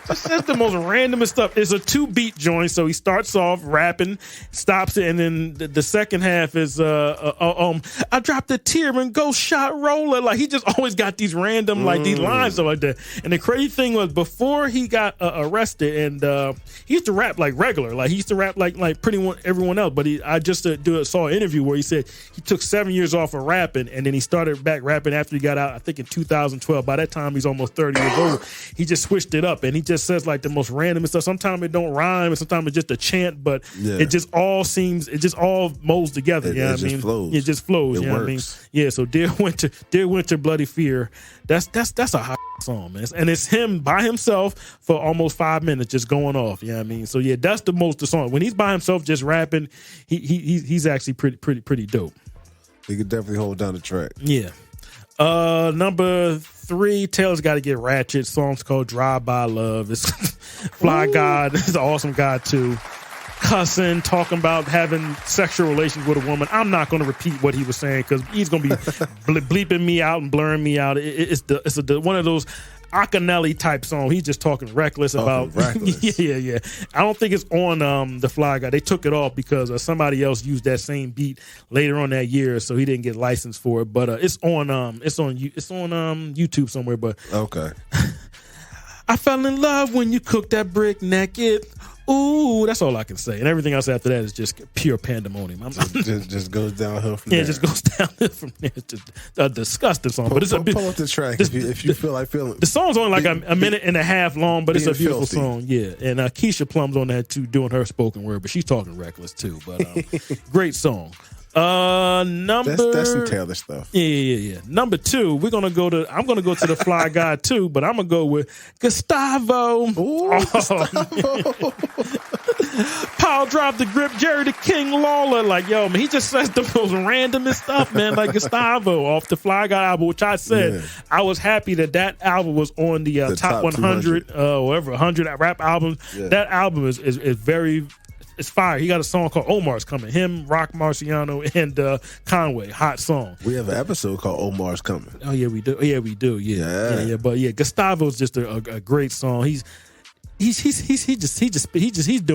Just says the most randomest stuff. It's a 2-beat joint, so he starts off rapping, stops it, and then the second half is I dropped a tear and ghost shot roller. Like he just always got these random like these lines stuff like that. And the crazy thing was before he got arrested, and he used to rap like regular, like he used to rap like pretty much everyone else. But I just saw an interview where he said he took 7 years off of rapping, and then he started back rapping after he got out. I think in 2012. By that time, he's almost 30 years old. He just switched it up, and he just says like the most random stuff. Sometimes it don't rhyme, and sometimes it's just a chant, but it just all molds together. You know what I mean?
Flows.
It just flows.
It
You know what I mean? Yeah. So Dear Winter, Bloody Fear. That's a hot song, man. And it's him by himself for almost 5 minutes, just going off. You know what I mean? So yeah, that's the song. When he's by himself, just rapping, he's actually pretty dope.
He could definitely hold down the track.
Yeah. Number 3, Taylor's Got to Get Ratchet. Song's called Drive By Love. It's Fly God. It's an awesome guy too. Cussing, talking about having sexual relations with a woman. I'm not going to repeat what he was saying because he's going to be bleeping me out and blurring me out. It's one of those Akinelli type song. He's just talking reckless about.
Reckless.
Yeah. I don't think it's on the Fly Guy. They took it off because somebody else used that same beat later on that year, so he didn't get licensed for it. But it's on YouTube somewhere. But
okay.
I fell in love when you cooked that brick naked. Ooh, that's all I can say. And everything else after that is just pure pandemonium.
Just goes downhill from there.
Yeah, it just goes downhill from there. It's just a disgusting song. But it's a
pull up the track if you feel like feeling.
The song's only like a minute and a half long, but it's a beautiful
filthy
song. Yeah, and Keisha Plum's on that too, doing her spoken word, but she's talking reckless too. But great song.
That's some Taylor stuff.
Yeah. Number 2, I'm gonna go to the Fly Guy too, but I'm gonna go with Gustavo.
Ooh, Gustavo.
Power Drop the Grip, Jerry the King Lawler. Like, yo, man, he just says the most randomest stuff, man. Like Gustavo off the Fly Guy album, which I said I was happy that album was on the top 100, whatever 100 rap albums. Yeah. That album is very. It's fire. He got a song called Omar's Coming. Him, Rock Marciano, and Conway. Hot song.
We have an episode called Omar's Coming.
Oh yeah, we do. Yeah, we do. Yeah. But yeah, Gustavo's just a great song. He's doing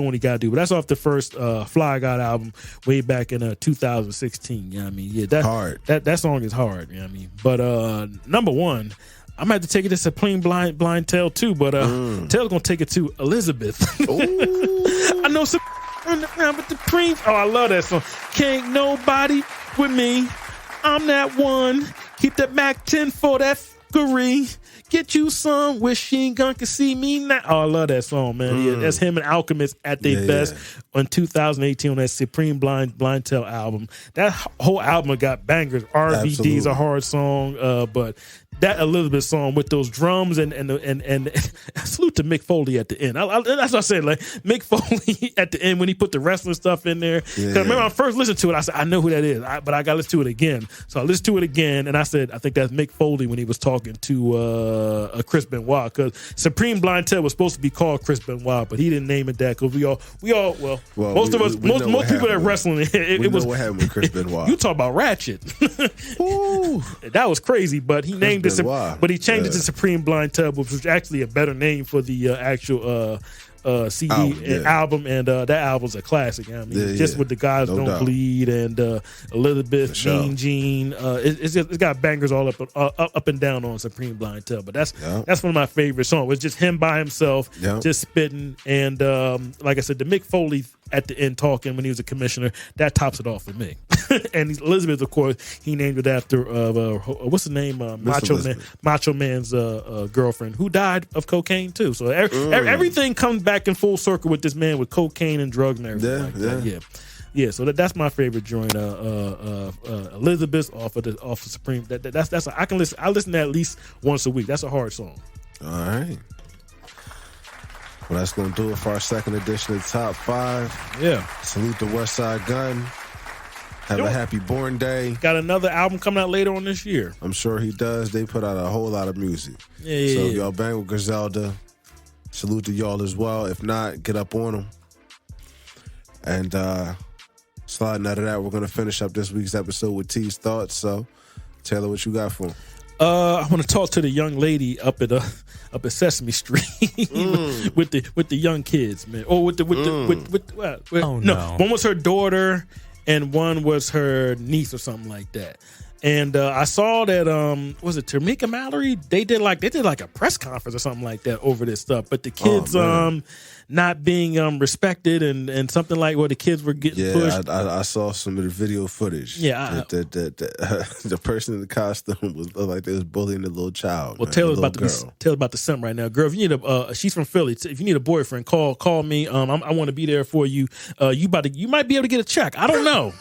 what he got to do. But that's off the first Fly God album way back in 2016. You know what I mean? Yeah, that song is hard. You know what I mean? But number 1. I'm gonna have to take it to Supreme Blind Tale too, but Taylor's gonna take it to Elizabeth. I know some around with the Supreme. Oh, I love that song. Can't nobody with me. I'm that one. Keep that Mac 10 for that fuckery. Get you some. Wish she ain't gonna see me now. Oh, I love that song, man. Yeah, that's him and Alchemist at their best on 2018 on that Supreme Blind Tale album. That whole album got bangers. RVD's a hard song, but that Elizabeth song with those drums and salute to Mick Foley at the end. That's what I said. Like Mick Foley at the end when he put the wrestling stuff in there. Because I remember when I first listened to it, I said I know who that is, but I got to listen to it again. So I listened to it again, and I said I think that's Mick Foley when he was talking to Chris Benoit. Because Supreme Blind Tale was supposed to be called Chris Benoit, but he didn't name it that because most people that wrestling it was
what happened with Chris Benoit.
You talk about ratchet. That was crazy, but he named it. But he changed it to Supreme Blind Tale, which was actually a better name for the actual CD album, and that album's a classic. I mean, just with the guys Don't Bleed and Elizabeth, Mean Gene, it's got bangers all up and down on Supreme Blind Tale. But that's one of my favorite songs. It's just him by himself, just spitting, and like I said, the Mick Foley at the end talking when he was a commissioner, that tops it off for me. And Elizabeth, of course, he named it after what's the name? Macho Man's girlfriend, who died of cocaine too. So everything comes back in full circle with this man with cocaine and drugs and everything. Yeah. So that's my favorite joint. Elizabeth off of Supreme. That's I can listen. I listen to that at least once a week. That's a hard song.
All right. Well, that's going to do it for our second edition of Top 5.
Yeah.
Salute to Westside Gunn. Have a happy Born Day.
Got another album coming out later on this year.
I'm sure he does. They put out a whole lot of music. So if y'all bang with Griselda, salute to y'all as well. If not, get up on them. And sliding out of that, we're going to finish up this week's episode with T's Thoughts. So, Taylor, what you got for him?
I want to talk to the young lady up at Sesame Street with the young kids, man. Or with
Oh,
no,
no.
one was her daughter and one was her niece or something like that. And I saw that was it Tamika Mallory? They did like a press conference or something like that over this stuff. But the kids not being respected and something like where the kids were getting pushed.
I saw some of the video footage.
Yeah,
the person in the costume was like they was bullying the little child.
Well,
man,
Taylor's
the
about
little girl.
Taylor's about to simp right now, girl. If you need she's from Philly. If you need a boyfriend, call me. I want to be there for you. You might be able to get a check. I don't know.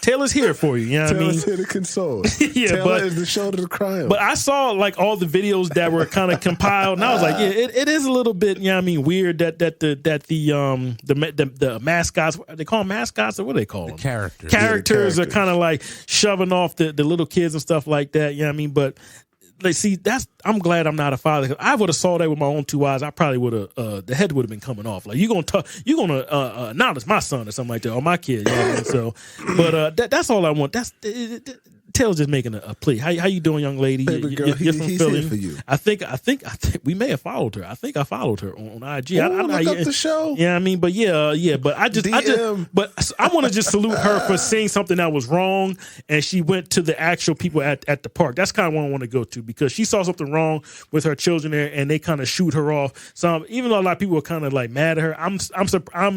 Taylor's here for you. You know what I mean?
Taylor's here to console.
Yeah,
Taylor is the shoulder to cry on.
But I saw like all the videos that were kind of compiled, and I was like, yeah, it is a little bit, you know what I mean, weird that the mascots, they call them mascots, or what do they call them? Characters are kind of like shoving off the little kids and stuff like that. You know what I mean? But like, see, I'm glad I'm not a father. I would have saw that with my own two eyes. I probably would have the head would have been coming off. Like, you're gonna not as my son or something like that, or my kid. You know what I mean? So, but that's all I want. Taylor's just making a plea. How you doing, young lady?
Baby girl,
You're from
he's
Philly.
here for you.
I think we may have followed her. I think I followed her on IG.
Look up the show.
Yeah, I mean, but yeah. But I want to just salute her for seeing something that was wrong, and she went to the actual people at the park. That's kind of what I want to go to, because she saw something wrong with her children there, and they kind of shoot her off. So even though a lot of people were kind of like mad at her, I'm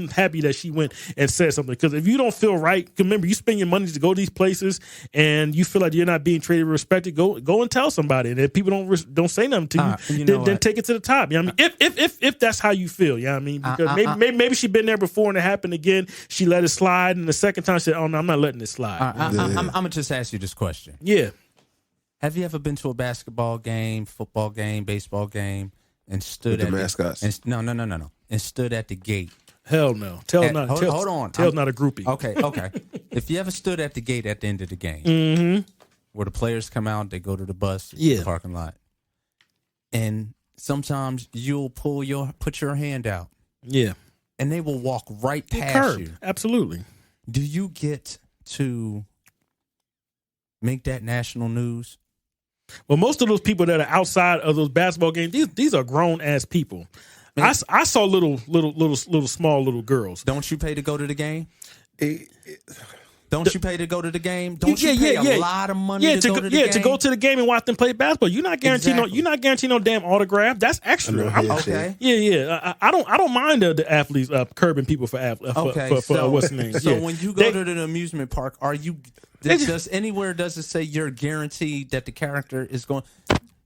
happy that she went and said something, because if you don't feel right, remember, you spend your money to go to these places, and you feel like you're not being treated respected, go and tell somebody. And if people don't say nothing to you, then take it to the top. You know what I mean? If that's how you feel, you know what I mean? Because maybe she's been there before and it happened again. She let it slide, and the second time she said, "Oh no, I'm not letting it slide."
I'm gonna just ask you this question.
Yeah.
Have you ever been to a basketball game, football game, baseball game, and stood
With
at
the mascots?
No, and stood at the gate?
Hell no.
Hold on.
Taylor's not a groupie.
Okay. If you ever stood at the gate at the end of the game, where the players come out, they go to the bus, the parking lot, and sometimes you'll put your hand out, and they will walk right past you.
Absolutely.
Do you get to make that national news?
Well, most of those people that are outside of those basketball games, these are grown ass people. I saw little small little girls.
Don't you pay to go to the game? Don't you pay to go to the game? Don't you pay a lot of money to go to the game?
To go to the game and watch them play basketball. You're not guaranteed no damn autograph. That's extra.
Okay.
Yeah. I don't mind the athletes curbing people for what's the name.
So when you go to the amusement park, does it say you're guaranteed that the character is going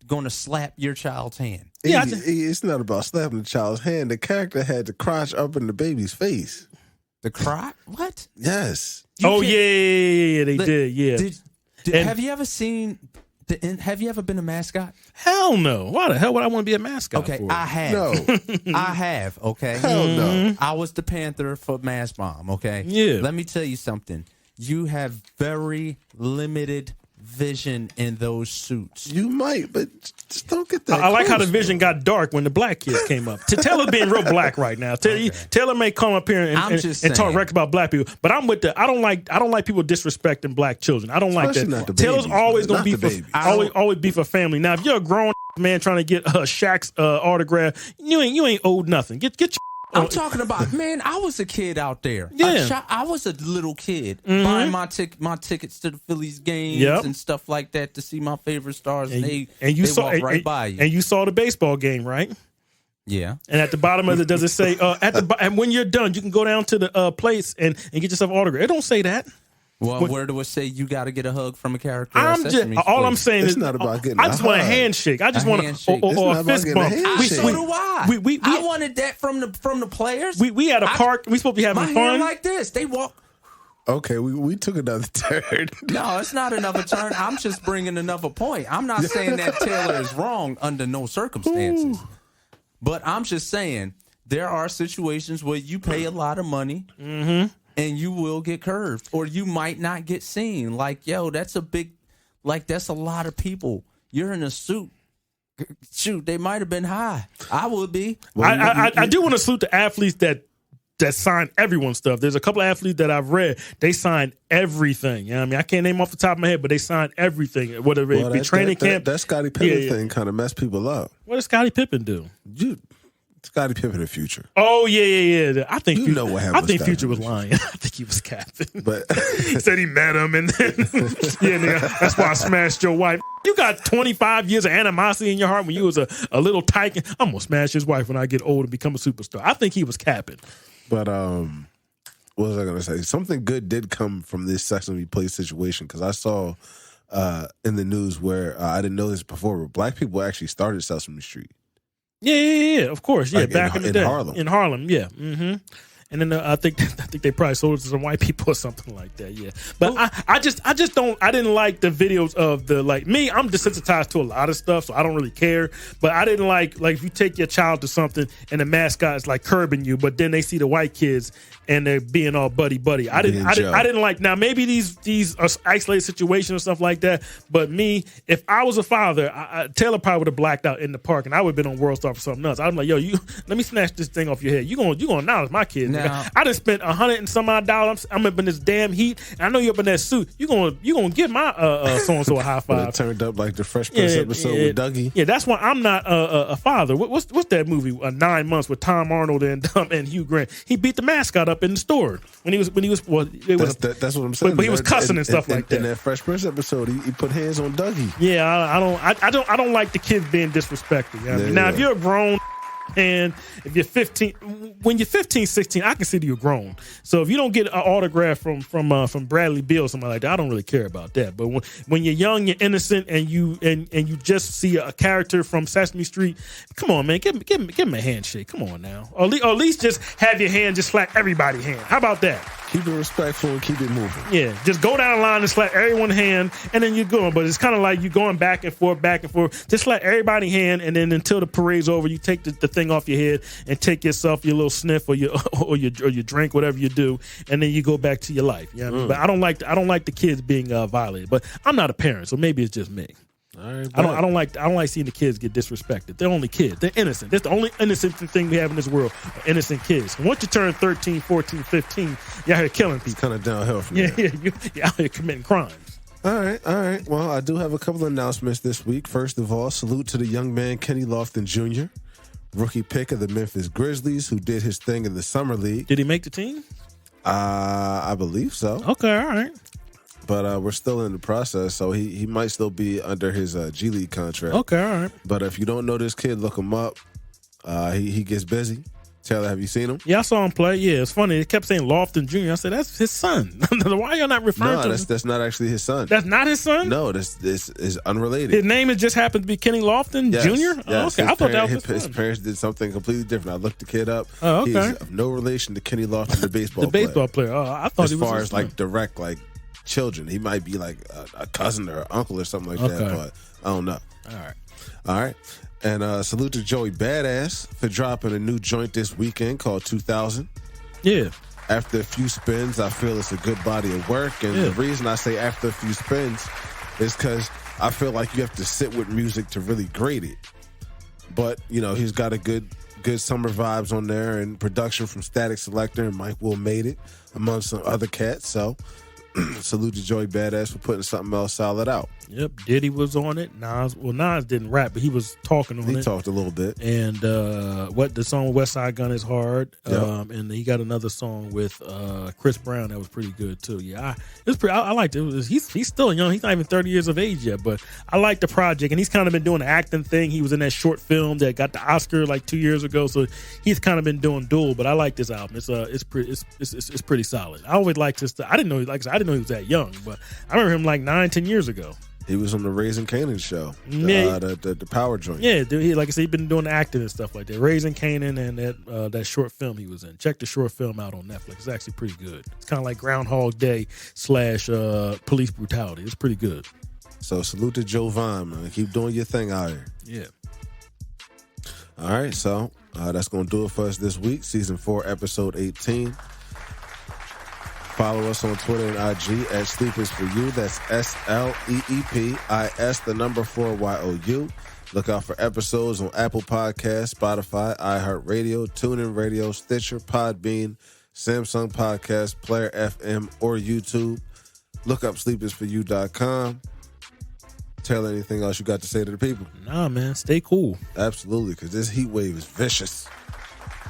to slap your child's hand?
Yeah,
it's not about slapping the child's hand. The character had the crotch up in the baby's face.
The crotch? What?
Yes.
They did. Yeah.
Have you ever seen? Have you ever been a mascot?
Hell no. Why the hell would I want to be a mascot?
Okay,
for?
I have.
No.
I have. Okay.
Hell no.
I was the Panther for Mass Bomb. Okay.
Yeah.
Let me tell you something. You have very limited vision in those suits.
You might, but just don't get that.
I like how the
close,
vision got dark when the black kids came up. Taylor being real black right now. Taylor may come up here and talk wreck about black people, but I'm with I don't like people disrespecting black children. I don't
Especially
like
not the
that. Taylor's
babies,
always
man.
gonna be
Not the
for
babies.
always be for family. Now, if you're a grown man trying to get Shaq's autograph, you ain't owed nothing. Get your
I'm talking about, man, I was a kid out there.
Yeah.
I was a little kid buying my tickets to the Phillies games and stuff like that to see my favorite stars. And they walk right by you.
And you saw the baseball game, right?
Yeah.
And at the bottom of it, does it say, and when you're done, you can go down to the place and get yourself an autograph. It don't say that.
Well, where do it say you got to get a hug from a character?
I'm saying
It's
is,
not about getting
I just want a
hug.
handshake. I just want a fist
getting a
bump.
handshake.
So do I. I wanted that from the players.
We at a park. We supposed to be having
my
fun.
hand like this. They walk.
Okay, we took another turn.
No, it's not another turn. I'm just bringing another point. I'm not saying that Taylor is wrong under no circumstances. But I'm just saying there are situations where you pay a lot of money and you will get curved, or you might not get seen. Like, yo, that's a lot of people. You're in a suit. Shoot, they might have been high. I would be.
I do want to salute the athletes that that sign everyone's stuff. There's a couple of athletes that I've read, they sign everything. You know what I mean? I can't name off the top of my head, but they sign everything. Whether it be training camp.
That Scottie Pippen thing kind of messed people up.
What does Scottie Pippen do?
Scottie Pippen in Future.
Oh, yeah. I think
know what happened.
I think Future was lying. I think he was capping.
But
he said he met him, and then nigga, that's why I smashed your wife. You got 25 years of animosity in your heart when you was a little tyke. I'm gonna smash his wife when I get old and become a superstar. I think he was capping.
But what was I gonna say? Something good did come from this Sesame Place situation, because I saw in the news where I didn't know this before, but black people actually started Sesame Street.
Yeah, of course. Yeah,
like
back in the day.
Harlem.
In Harlem, yeah. Mm-hmm. And then I think they probably sold it to some white people or something like that. Yeah, but I just don't. I didn't like the videos of the, like, me. I'm desensitized to a lot of stuff, so I don't really care. But I didn't like if you take your child to something and the mascot is like curbing you, but then they see the white kids and they're being all buddy. I didn't like. Now maybe these are isolated situations or stuff like that. But me, if I was a father, Taylor probably would have blacked out in the park, and I would have been on World Star for something else. I'm like, yo, let me snatch this thing off your head. You gonna acknowledge my kids? Now, I just spent $100 and some odd dollars. I'm up in this damn heat, and I know you're up in that suit. You gonna give my so and so a high five?
It turned up like the Fresh Prince episode with Dougie.
Yeah, that's why I'm not a father. What's that movie? 9 months with Tom Arnold and Hugh Grant. He beat the mascot up in the store when he was. Well,
that's what I'm saying.
But he was cussing and stuff like that.
In that Fresh Prince episode, he put hands on Dougie.
Yeah, I don't like the kids being disrespected. You know what I mean? Now, if you're a grown. And if you're 15, when you're 15, 16, I consider you grown. So if you don't get an autograph from Bradley Beal or something like that, I don't really care about that. But when you're young, you're innocent, and you just see a character from Sesame Street, come on, man, give him a handshake. Come on now, or at least just have your hand just slap everybody's hand. How about that?
Keep it respectful and keep it moving.
Yeah, just go down the line and slap everyone's hand, and then you're going. But it's kind of like you going back and forth. Just slap everybody's hand, and then until the parade's over, you take the thing off your head and take yourself your little sniff or your drink, whatever you do, and then you go back to your life. You know what I mean? But I don't like the kids being violated. But I'm not a parent, so maybe it's just me.
All right,
I don't like seeing the kids get disrespected. They're only kids. They're innocent. That's the only innocent thing we have in this world. Innocent kids. And once you turn 13, 14, 15, you're out here killing people.
It's kind of downhill from there.
Yeah, you're out here committing crimes.
All right. Well, I do have a couple of announcements this week. First of all, salute to the young man Kenny Lofton Jr., rookie pick of the Memphis Grizzlies, who did his thing in the summer league.
Did he make the team?
I believe so.
Okay, all right.
But we're still in the process, so he might still be under his G League contract.
Okay, all right.
But if you don't know this kid, look him up. He gets busy. Taylor, have you seen him?
Yeah, I saw him play. Yeah, it's funny. They kept saying Lofton Jr. I said, that's his son. Why are y'all not referring to him?
That's not actually his son.
That's not his son?
No, this is unrelated.
His name just happened to be Kenny Lofton Jr.?
Yes.
Oh, okay, I thought that was his son.
His parents did something completely different. I looked the kid up.
Oh, okay.
He's of no relation to Kenny Lofton, the baseball
player. The baseball player. Oh, I thought
as
he was
far
his
as
son.
like direct children. He might be like a cousin or uncle or something like that, but I don't know. All right. And salute to Joey Badass for dropping a new joint this weekend called 2000.
Yeah.
After a few spins, I feel it's a good body of work. And the reason I say after a few spins is because I feel like you have to sit with music to really grade it. But, he's got a good summer vibes on there, and production from Static Selector and Mike Will Made It, among some other cats. So salute to Joey Badass for putting something else solid out.
Yep, Diddy was on it. Nas didn't rap, but he was talking on it.
He talked a little bit.
And the song with Westside Gunn is hard.
Yep.
And he got another song with Chris Brown that was pretty good too. Yeah, I liked it. He's still young. He's not even 30 years of age yet, but I like the project. And he's kind of been doing the acting thing. He was in that short film that got the Oscar like 2 years ago. So he's kind of been doing dual. But I like this album. It's pretty solid. I always liked his stuff. I didn't know he was that young, but I remember him like 9-10 years ago.
He was on the Raising Kanan show, the Power Joint.
Yeah, dude, like I said, he's been doing acting and stuff like that. Raising Kanan and that short film he was in. Check the short film out on Netflix. It's actually pretty good. It's kind of like Groundhog Day / police brutality. It's pretty good.
So salute to Joe Vine, man. Keep doing your thing out here.
Yeah.
All right, so that's going to do it for us this week. Season 4, episode 18. Follow us on Twitter and IG at Sleepers for You. That's S.L.E.E.P.I.S. the number 4YOU. Look out for episodes on Apple Podcasts, Spotify, iHeartRadio, TuneIn Radio, Stitcher, Podbean, Samsung Podcast, Player FM, or YouTube. Look up sleepersforyou.com. Taylor, anything else you got to say to the people?
Nah, man, stay cool.
Absolutely, because this heat wave is vicious.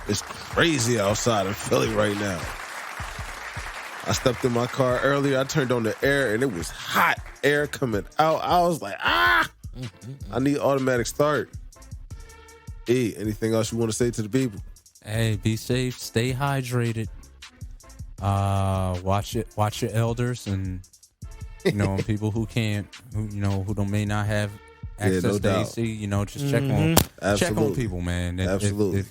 It's crazy outside of Philly right now. I stepped in my car earlier. I turned on the air, and it was hot air coming out. I was like, I need automatic start. Anything else you want to say to the people?
Hey, be safe. Stay hydrated. Watch your elders and, people who can't, who may not have access
no
to
doubt.
AC, just check on people, man.
Absolutely.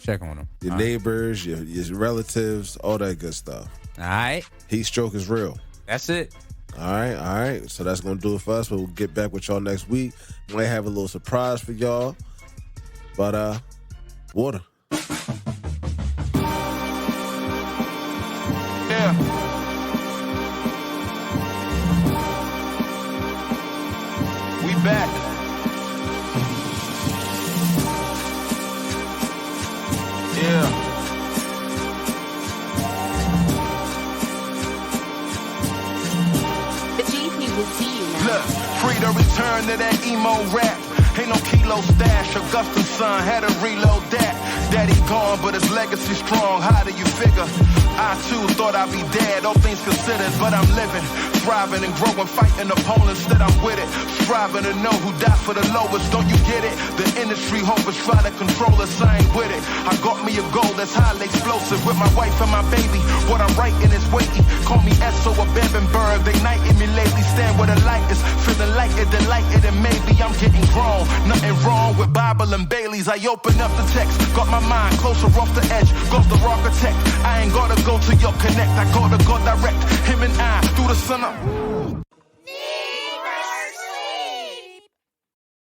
Check on them.
Your neighbors, your relatives, all that good stuff.
All right.
Heat stroke is real.
That's it.
All right. So that's going to do it for us. We'll get back with y'all next week. Might have a little surprise for y'all. But, water.
Yeah. We back. Yeah. Look, free to return to that emo rap. Ain't no kilo stash. Augustine's son had to reload that. Daddy gone, but his legacy strong. How do you figure? I too thought I'd be dead, all things considered, but I'm living, thriving and growing, fighting opponents that I'm with it. Striving to know who died for the lowest, don't you get it? The industry hope is trying to control us, I ain't with it. I got me a goal that's highly explosive with my wife and my baby. What I'm writing is weighty. Call me S.O. or Bebenberg, they knighting me lately. Stand where the light is, feeling like it, delighted, and maybe I'm getting grown. Nothing wrong with Bible and Baileys. I open up the text, got my mind closer off the edge. Goes the architect. I ain't gotta go to your connect. I gotta go direct. Him and I through the sun up.